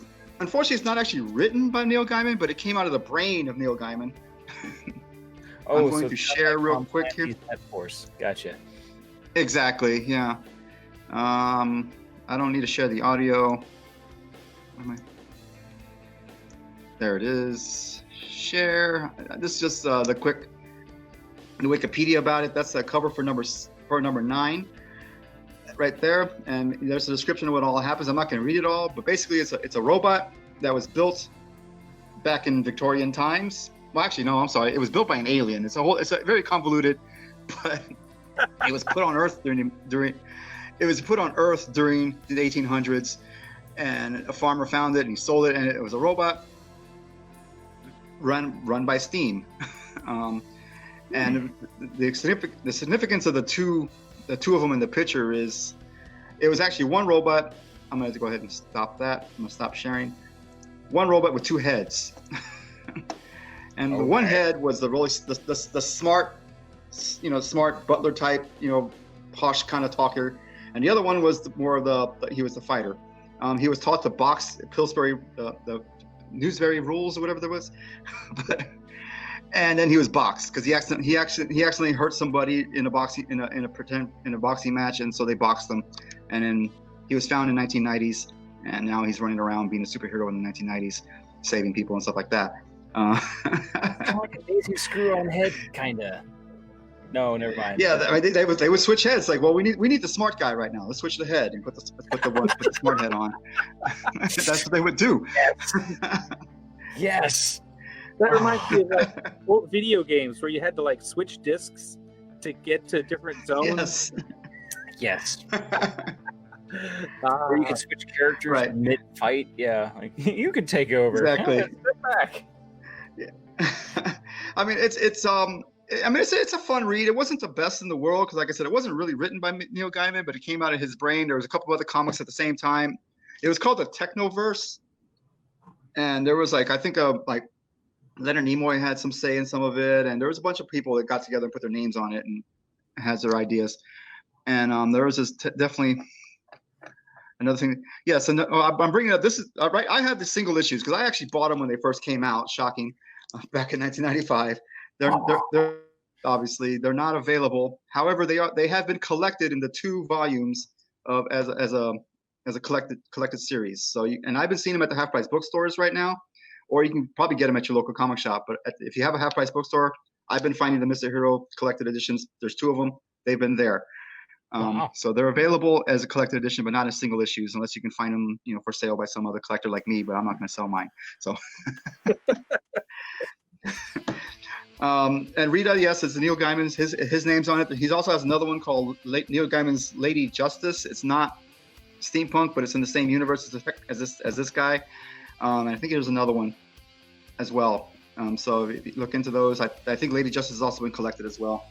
not actually written by Neil Gaiman, but it came out of the brain of Neil Gaiman. I'm going to share real quick here. Force. Gotcha. Exactly. Yeah. I don't need to share the audio. There it is. Share. This is just the Wikipedia about it. That's the cover for number 9, right there. And there's a description of what all happens. I'm not going to read it all, but basically it's a robot that was built back in Victorian times. Well, actually, no, I'm sorry. It was built by an alien. It's a very convoluted, but it was put on Earth during the 1800s, and a farmer found it and he sold it, and it was a robot run by steam. And the significance of the two of them in the picture is, it was actually one robot. I'm going to go ahead and stop that. I'm going to stop sharing. One robot with 2 heads. And the one head was the smart, smart butler type, posh kind of talker, and the other one was he was the fighter. He was taught to box Pillsbury, the Newsbury rules or whatever there was, and then he was boxed because he accidentally hurt somebody in a boxing match, and so they boxed him, and then he was found in 1990s, and now he's running around being a superhero in the 1990s, saving people and stuff like that. Kind of like a Daisy Screw-On head, kind of. No, never mind. Yeah, they would switch heads. Like, well, we need the smart guy right now. Let's switch the head and put the smart head on. That's what they would do. Yes. That reminds me of old video games where you had to switch discs to get to different zones. Yes. Or you could switch characters mid-fight. Yeah, you could take over. Exactly. Step back. Yeah. It's a fun read. It wasn't the best in the world because, like I said, it wasn't really written by Neil Gaiman, but it came out of his brain. There was a couple other comics at the same time. It was called the Technoverse, and there was Leonard Nimoy had some say in some of it, and there was a bunch of people that got together and put their names on it and has their ideas. And there was this definitely another thing. Yes, and I'm bringing up this is right. I have the single issues because I actually bought them when they first came out. Shocking, back in 1995. They're obviously they're not available. However, they have been collected into 2 volumes of as a collected series. So and I've been seeing them at the half price bookstores right now, or you can probably get them at your local comic shop. But if you have a half price bookstore, I've been finding the Mr. Hero collected editions. There's 2 of them. They've been there. Wow. So they're available as a collected edition, but not as single issues, unless you can find them, for sale by some other collector like me. But I'm not going to sell mine. So, and Rita, yes, it's Neil Gaiman's. His name's on it. He also has another one called Neil Gaiman's Lady Justice. It's not steampunk, but it's in the same universe as this guy. And I think there's another one as well. So if you look into those, I think Lady Justice has also been collected as well.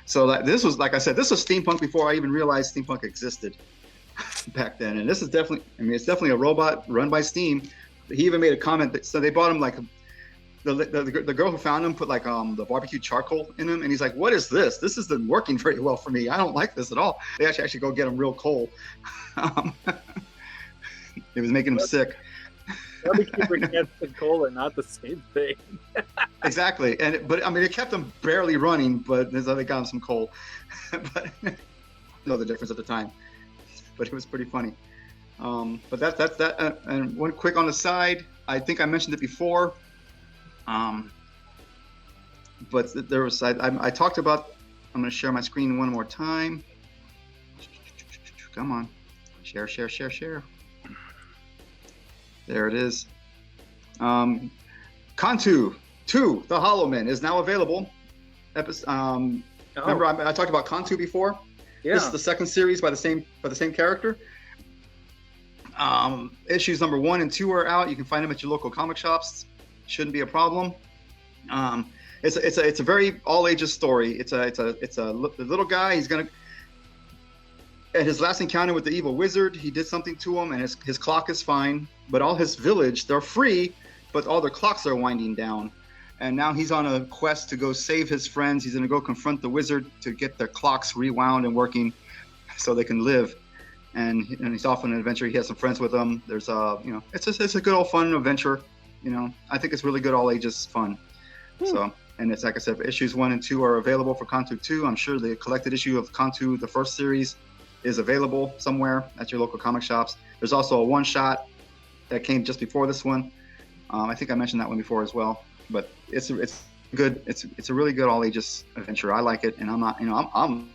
So this was, like I said, this was steampunk before I even realized steampunk existed back then. And this is definitely, it's definitely a robot run by Steam. He even made a comment that, so they bought him like, the girl who found him put like the barbecue charcoal in him, and he's like, "What is this? This isn't working very well for me. I don't like this at all." They actually go get him real coal. It was making him sick. Barbecue and coal are not the same thing. Exactly, but it kept them barely running, but they got him some coal. But know the difference at the time. But it was pretty funny. But that's that. And one quick on the side, I think I mentioned it before. But there was I talked about. I'm going to share my screen one more time. Come on, share. There it is. Cantu 2, The Hollow Men, is now available. Remember I talked about Cantu before? Yeah. This is the second series by the same character. Issues number 1 and 2 are out. You can find them at your local comic shops. Shouldn't be a problem. It's a very all ages story. It's a little guy. He's gonna. At his last encounter with the evil wizard, he did something to him, and his clock is fine. But all his village, they're free, but all their clocks are winding down. And now he's on a quest to go save his friends. He's going to go confront the wizard to get their clocks rewound and working so they can live. And he's off on an adventure. He has some friends with him. There's it's a good old fun adventure. I think it's really good all ages fun. So, and it's like I said, issues 1 and 2 are available for Cantu 2. I'm sure the collected issue of Cantu, the first series, is available somewhere at your local comic shops. There's also a one-shot that came just before this one. I think I mentioned that one before as well. But it's good. It's a really good all ages adventure. I like it, and I'm not, I'm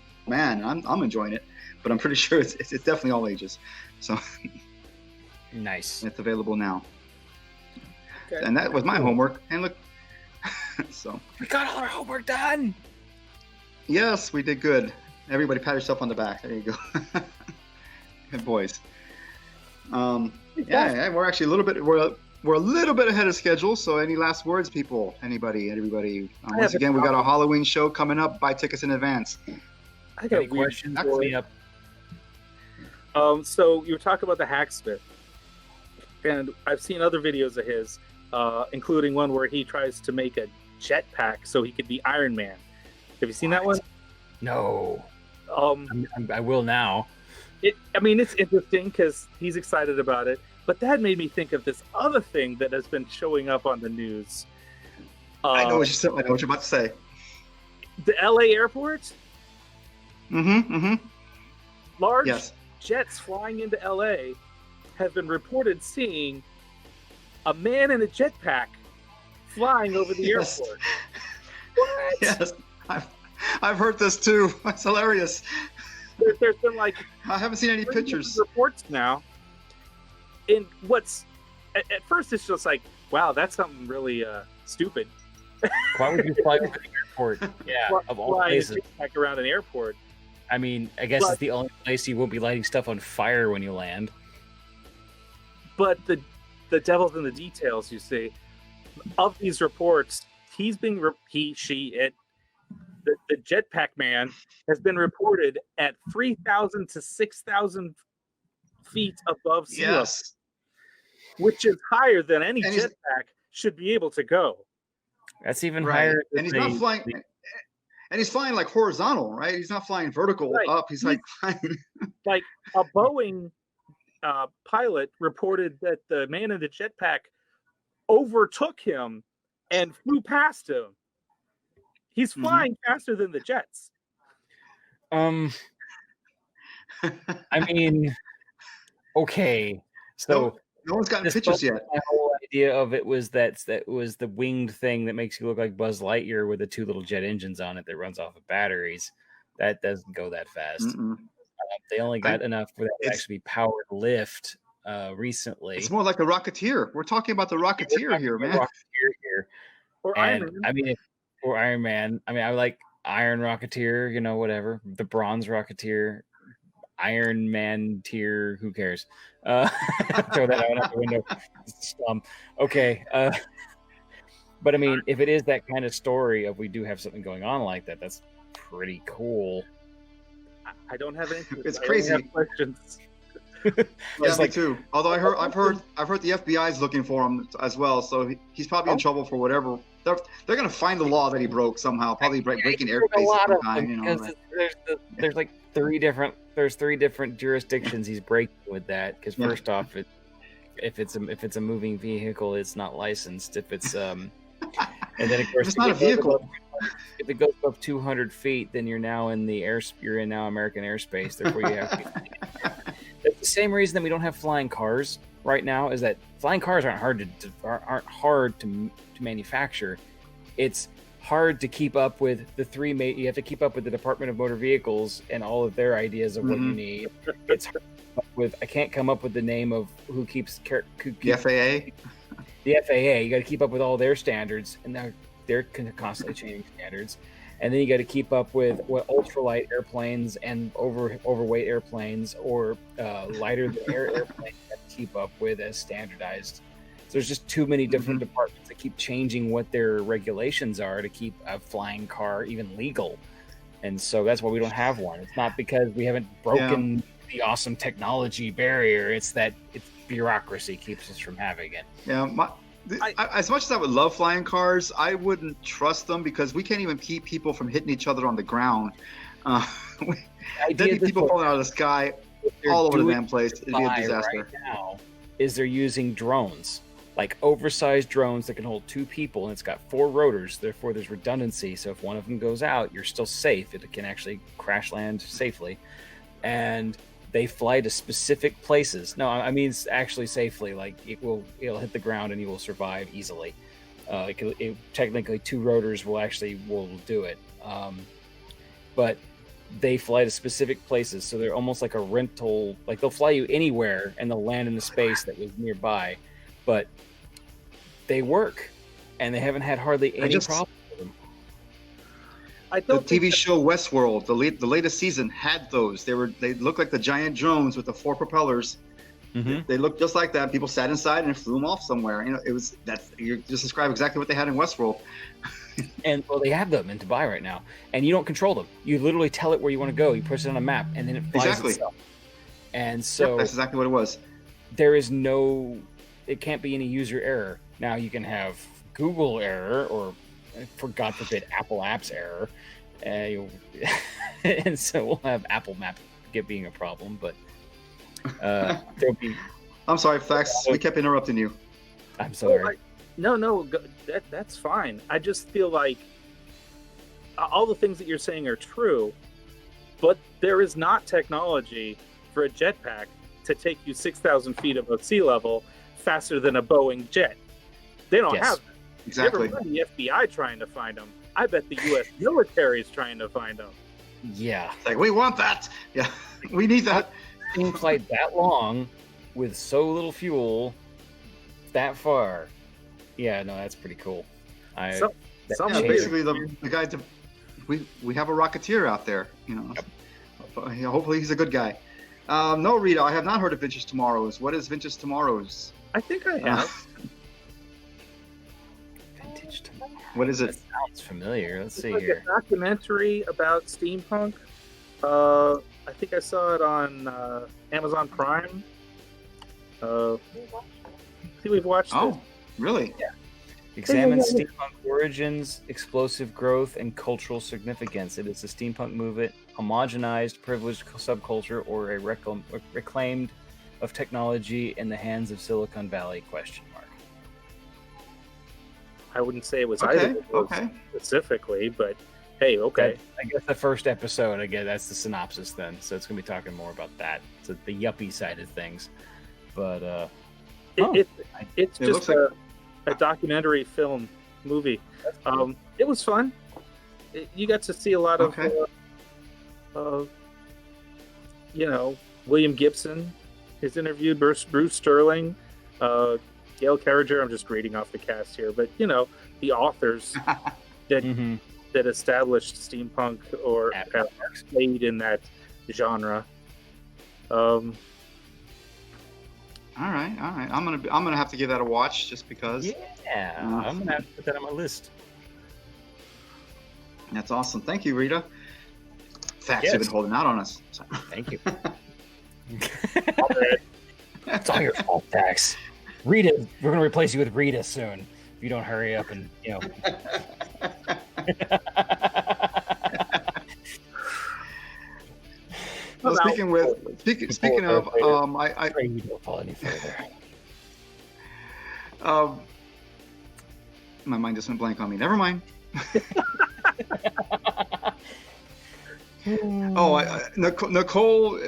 enjoying it. But I'm pretty sure it's definitely all ages. So nice. It's available now. Okay. And that was my homework. And look, so we got all our homework done. Yes, we did good. Everybody pat yourself on the back. There you go. Good boys. Yeah, we're actually we're a little bit ahead of schedule. So any last words, people? Anybody? Once again, we got our Halloween show coming up. Buy tickets in advance. I got any questions for me up. So you were talking about the Hacksmith, and I've seen other videos of his, including one where he tries to make a jetpack so he could be Iron Man. Have you seen that one? No. I will now. It's interesting because he's excited about it, but that made me think of this other thing that has been showing up on the news. I know what you're about to say. The LA airport? Mm-hmm. Large jets flying into LA have been reported seeing a man in a jetpack flying over the airport. What? Yes, I've heard this too. It's hilarious. There's been I haven't seen any pictures. Reports now. And at first it's just like, wow, that's something really stupid. Why would you fly over the airport? Yeah, of all places. Back around an airport. I mean, I guess it's the only place you won't be lighting stuff on fire when you land. But the devil's in the details, you see. Of these reports, the jetpack man has been reported at 3,000 to 6,000 feet above sea level. which is higher than any And he's- jetpack should be able to go. That's even Right. higher. And he's not flying. And he's flying like horizontal, right? He's not flying vertical Right. up. He's like flying. Like a Boeing pilot reported that the man in the jetpack overtook him and flew past him. He's flying faster than the jets. I mean, okay. So no one's gotten this pictures yet. My whole idea of it was that was the winged thing that makes you look like Buzz Lightyear with the 2 little jet engines on it that runs off of batteries. That doesn't go that fast. They only got enough for that to actually be powered lift recently. It's more like the Rocketeer. We're talking about the Rocketeer here, man. Rocketeer here. Or Iron Man. I mean, or Iron Man. I mean, I like Iron Rocketeer, you know, whatever. The Bronze Rocketeer, Iron Man tier, who cares? Throw that out the window. Okay. But I mean, if it is that kind of story of we do have something going on like that, that's pretty cool. I don't have any. It's crazy. I don't have questions. Yeah, me too. Although I've heard the FBI is looking for him as well, so he's probably in trouble for whatever. They're gonna find the law that he broke somehow, probably breaking airspace at some time. You know, there's like 3 different jurisdictions he's breaking with that. Because first off, if it's a moving vehicle, it's not licensed. If it's and then of course it's not a vehicle. If it goes above 200 feet, then you're now in you're in now American airspace. Therefore, you have to. It's the same reason that we don't have flying cars right now. Is that flying cars aren't hard to manufacture. It's hard to keep up with the you have to keep up with the Department of Motor Vehicles and all of their ideas of what you need. It's hard to keep up with. I can't come up with the name of who keeps the FAA. The FAA. You got to keep up with all their standards, and they're constantly changing standards. And then you got to keep up with what ultralight airplanes and overweight airplanes or lighter than air airplanes have to keep up with as standardized. So there's just too many different departments that keep changing what their regulations are to keep a flying car even legal. And so that's why we don't have one. It's not because we haven't broken the awesome technology barrier. It's that bureaucracy keeps us from having it. Yeah. As much as I would love flying cars, I wouldn't trust them because we can't even keep people from hitting each other on the ground. There'd be people falling out of the sky all over the damn place. It'd be a disaster. Right now is they're using drones, like oversized drones that can hold 2 people, and it's got 4 rotors. Therefore, there's redundancy. So if one of them goes out, you're still safe. It can actually crash land safely, and they fly to specific places. No, I mean actually safely. Like it'll hit the ground and you will survive easily. Technically, 2 rotors will do it. But they fly to specific places, so they're almost like a rental. Like they'll fly you anywhere and they'll land in the space that was nearby. But they work, and they haven't had hardly any problem. The TV show Westworld, the latest season had those. They looked like the giant drones with the 4 propellers. They looked just like that. People sat inside and flew them off somewhere. You know, you just described exactly what they had in Westworld. And they have them in Dubai right now, and you don't control them. You literally tell it where you want to go. You push it on a map, and then it flies itself. And so that's exactly what it was. It can't be any user error. Now you can have Google error or, for God forbid, Apple Apps error. And so we'll have Apple Map being a problem, but there'll be. I'm sorry, Flex. We kept interrupting you. I'm sorry. No, that's fine. I just feel like all the things that you're saying are true, but there is not technology for a jetpack to take you 6,000 feet above sea level faster than a Boeing jet. They don't have that. Exactly. Never mind the FBI trying to find them. I bet the U.S. military is trying to find them. Yeah. It's like, we want that. Yeah, we need that. Being flight that long with so little fuel that far. Yeah, no, that's pretty cool. Basically, the guy. We have a Rocketeer out there. You know, hopefully he's a good guy. No, Rita, I have not heard of Vintage Tomorrows. What is Vintage Tomorrows? I think I have. Vintage Tomorrows. What is it? That sounds familiar. Let's see like here. A documentary about steampunk. I think I saw it on Amazon Prime. we've watched it. Oh, really? Yeah. Examines steampunk origins, explosive growth, and cultural significance. It is a steampunk movement, homogenized, privileged subculture, or a reclaimed of technology in the hands of Silicon Valley? ? I wouldn't say it was either of those specifically, but hey, okay. I guess the first episode, again, that's the synopsis then. So it's going to be talking more about that. So the yuppie side of things. But it's just a documentary film movie. It was fun. You got to see a lot of, William Gibson is interviewed, Bruce Sterling, Gail Carriger. I'm just reading off the cast here, but the authors that that established steampunk or have stayed in that genre. All right. I'm gonna have to give that a watch just because. Yeah, I'm gonna have to put that on my list. That's awesome. Thank you, Rita. Facts, you've been holding out on us. So. Thank you. It's all your fault, Dax. Rita, we're gonna replace you with Rita soon if you don't hurry up and Well, speaking of, I pray you don't fall any further. My mind just went blank on me. Never mind. Nicole.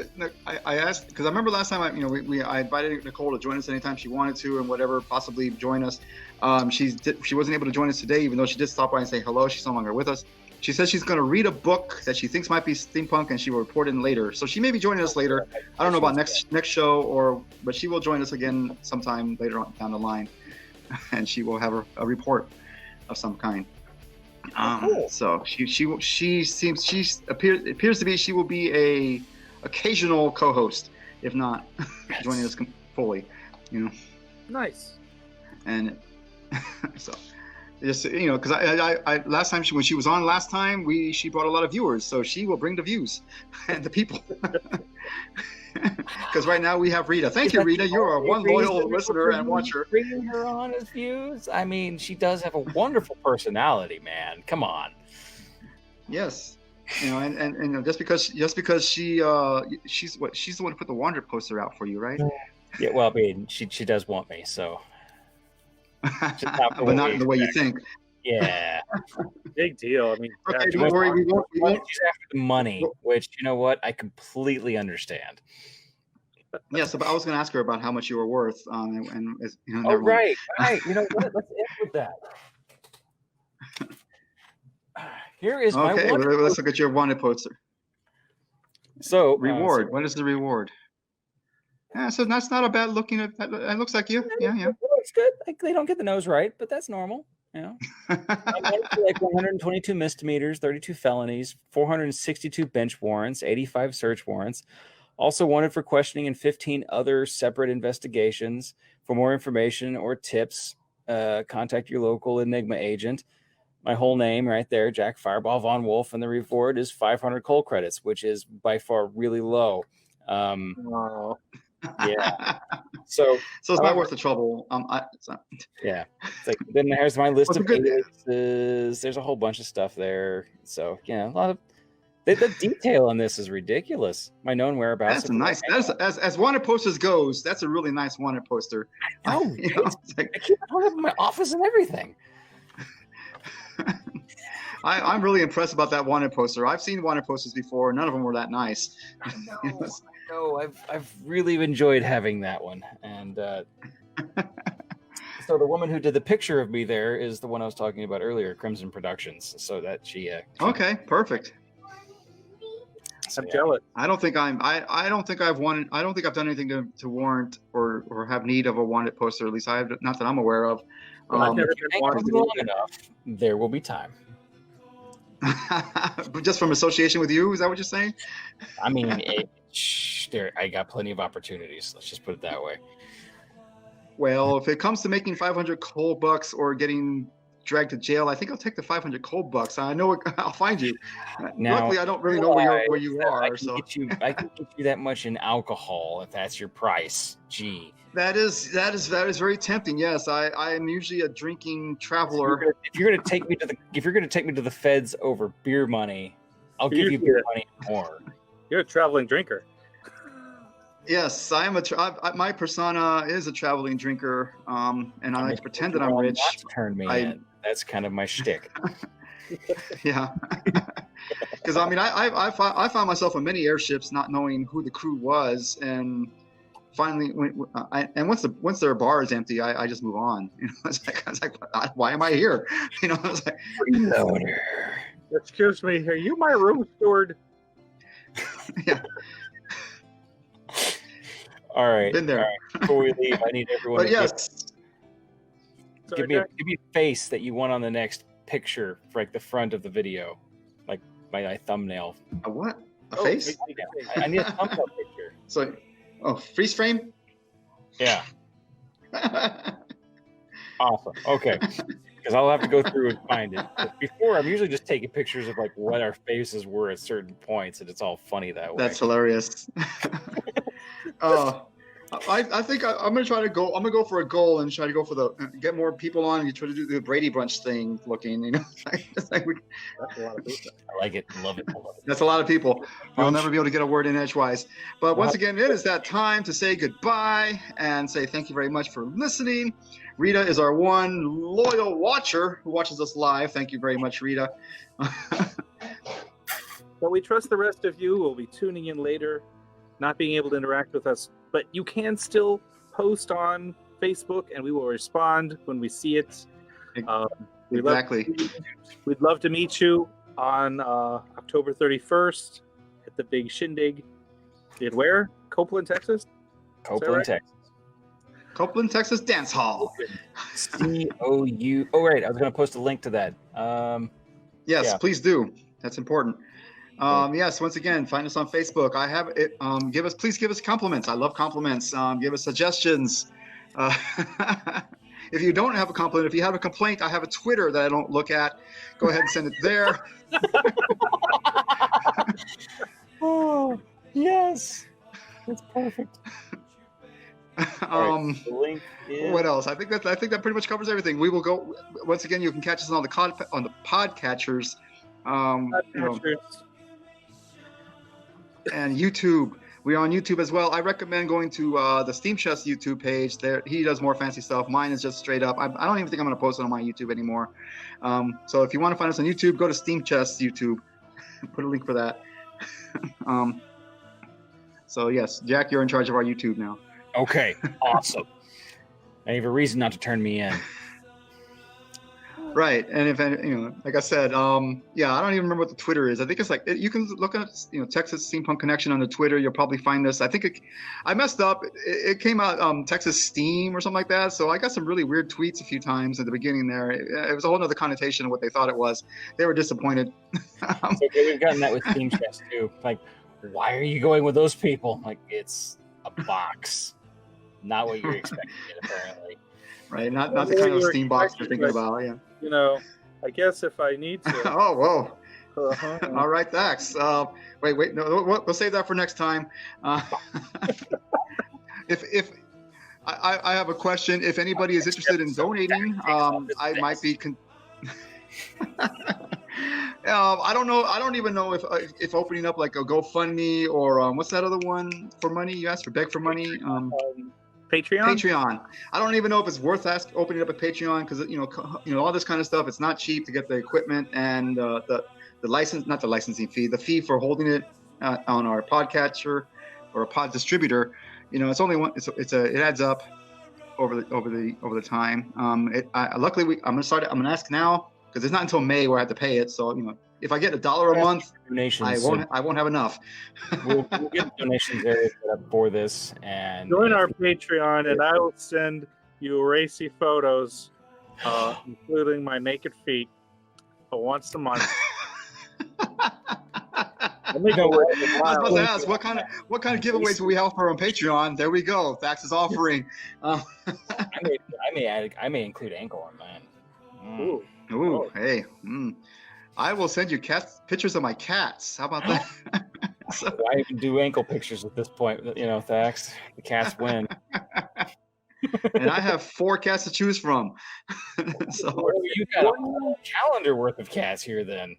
I asked because I remember last time I invited Nicole to join us anytime she wanted to and whatever, possibly join us. She wasn't able to join us today, even though she did stop by and say hello. She's no longer with us. She says she's going to read a book that she thinks might be steampunk, and she will report in later. So she may be joining us later. I don't know about next show, but she will join us again sometime later on down the line, and she will have a report of some kind. Cool. So it appears to be she will be a occasional co-host, if not joining us fully. Nice. And so. Just because I last time when she was on last time she brought a lot of viewers, so she will bring the views and the people. Because right now we have Rita. Thank you, Rita. You're a one loyal listener and watcher. Bringing her on as views. I mean, she does have a wonderful personality, man. Come on. Yes, and just because she's the one who put the Wander poster out for you, right? Yeah. Well, I mean, she does want me, so. But not in the way you think. Yeah. Big deal. I mean, okay, don't worry. We won't. She's after the money, which you know what, I completely understand. Yes, but I was going to ask her about how much you were worth, right. You know what? Let's end with that. Here is my okay. Let's look at your wanted poster. So reward. What is the reward? Yeah, so that's not a bad looking. It looks like you. Yeah. It looks good. Like, they don't get the nose right, but that's normal. I'm like 122 misdemeanors, 32 felonies, 462 bench warrants, 85 search warrants. Also wanted for questioning in 15 other separate investigations. For more information or tips, contact your local Enigma agent. My whole name right there, Jack Fireball Von Wolf, and the reward is 500 coal credits, which is by far really low. Wow. Yeah. So it's not worth the trouble. Yeah. It's like, then there's my list of aliases. There's a whole bunch of stuff there. So yeah, a lot of the detail on this is ridiculous. My known whereabouts. That's nice. That's as wanted posters goes. That's a really nice wanted poster. I keep it hung up in my office and everything. I'm really impressed about that wanted poster. I've seen wanted posters before. None of them were that nice. I know. I've really enjoyed having that one. And so the woman who did the picture of me there is the one I was talking about earlier, Crimson Productions. So that she. Okay, perfect. I'm jealous. I don't think I've done anything to warrant or have need of a wanted poster. At least not that I'm aware of. I've never been wanted long enough. There will be time. But just from association with you, is that what you're saying? I mean, I got plenty of opportunities. Let's just put it that way. Well, if it comes to making 500 coal bucks or getting dragged to jail, I think I'll take the 500 cold bucks. I know I'll find you. Now, luckily, I don't really know where you are. I can get you that much in alcohol if that's your price. Gee. That is very tempting. Yes, I am usually a drinking traveler. If you're gonna take me to the feds over beer money, I'll give you beer money more. You're a traveling drinker. Yes, I am my persona is a traveling drinker, and I like to pretend that I'm rich. Turn me in. That's kind of my shtick. Yeah, because I mean, I found myself on many airships not knowing who the crew was, and finally, once their bar is empty, I just move on. You know, I was like, why am I here? You know, I was like, Freeloader. Excuse me, are you my room steward? Yeah. All right. Been there. All right. Before we leave, I need everyone. But yes. Give me a face that you want on the next picture for like the front of the video, like my thumbnail. A what? A face? I need a thumbnail picture. So, freeze frame? Yeah. Awesome. Okay. Because I'll have to go through and find it. But before, I'm usually just taking pictures of like what our faces were at certain points, and it's all funny that way. That's hilarious. I think I'm gonna try to go. I'm gonna go for a goal and try to go for get more people on and try to do the Brady Bunch thing. Looking, you know, that's a lot of people. I like it. Love it. That's a lot of people. We'll never be able to get a word in edgewise. But once again, it is that time to say goodbye and say thank you very much for listening. Rita is our one loyal watcher who watches us live. Thank you very much, Rita. But we trust the rest of you will be tuning in later, not being able to interact with us. But you can still post on Facebook, and we will respond when we see it. Exactly. We'd love to meet you on October 31st at the big shindig. Where? Copeland, Texas? Copeland, Texas. Copeland, Texas Dance Hall. COU. Oh, right. I was going to post a link to that. Yes, please do. That's important. Yes, once again, find us on Facebook. I have it. Please give us compliments. I love compliments. Give us suggestions. If you don't have a compliment, if you have a complaint, I have a Twitter that I don't look at. Go ahead and send it there. Oh, yes. That's perfect. Right, the link is... What else? I think that pretty much covers everything. We will go once again. You can catch us on the podcatchers, and YouTube. We're on YouTube as well. I recommend going to the Steamchest YouTube page. There, he does more fancy stuff. Mine is just straight up. I don't even think I'm going to post it on my YouTube anymore. So if you want to find us on YouTube, go to Steamchest YouTube. Put a link for that. So yes, Jack, you're in charge of our YouTube now. Okay, awesome. I have a reason not to turn me in. Right, and if like I said, I don't even remember what the Twitter is. I think it's like you can look at Texas Steampunk Connection on the Twitter. You'll probably find this. I think I messed up. It came out Texas Steam or something like that. So I got some really weird tweets a few times at the beginning there. It was a whole other connotation of what they thought it was. They were disappointed. Okay, we've gotten that with Steamchest too. Like, why are you going with those people? Like, it's a box. Not what you're expecting, apparently. Right, not the kind of steam box you're thinking about. Yeah. I guess if I need to. Oh, whoa. All right, thanks. Wait. No, we'll save that for next time. If I have a question, if anybody is interested in donating, I might be. I don't know. I don't even know if opening up like a GoFundMe or what's that other one for money? You asked for beg for money. Patreon. I don't even know if it's worth opening up a Patreon because all this kind of stuff. It's not cheap to get the equipment and the license, not the licensing fee, the fee for holding it on our podcatcher or a pod distributor. It's only one. It adds up over the time. Luckily I'm gonna ask now because it's not until May where I have to pay it. So if I get $1 a month, donations, I won't have enough. we'll get donations area set up for this and join our Patreon, and I will send you racy photos, including my naked feet, once a month. I was supposed to ask what kind of giveaways will we offer on Patreon? There we go. Thax is offering. I may include ankle on mine. Ooh. Ooh, Oh. hey. I will send you pictures of my cats. How about that? So, Why even do ankle pictures at this point? Thanks. The cats win. and I have 4 cats to choose from. So Oh, you got a whole calendar worth of cats here then.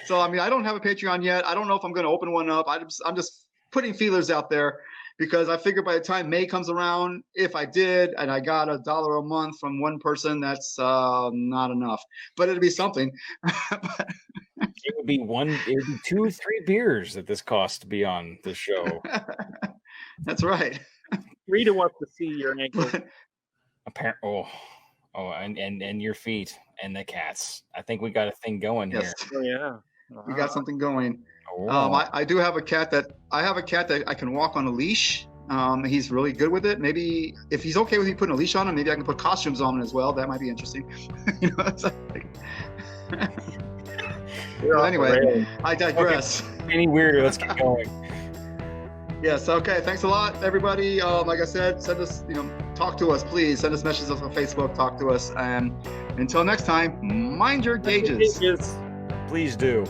So I mean, I don't have a Patreon yet. I don't know if I'm going to open one up. I'm just putting feelers out there because I figure by the time May comes around, if I did and I got $1 a month from one person, that's not enough. But it'd be something. But, It would be 2, 3 beers that this costs to be on the show. that's right. Rita wants to see your ankles. And your feet and the cats. I think we got a thing going here. Oh yeah. We got something going. Oh. I do have a cat that I can walk on a leash. He's really good with it. Maybe if he's okay with me putting a leash on him, maybe I can put costumes on him as well. That might be interesting. Anyway, I digress. Okay. Any weirder? Let's get going. Yes. Okay. Thanks a lot, everybody. Like I said, send us, talk to us, please. Send us messages on Facebook. Talk to us. And until next time, mind your gauges. Please do.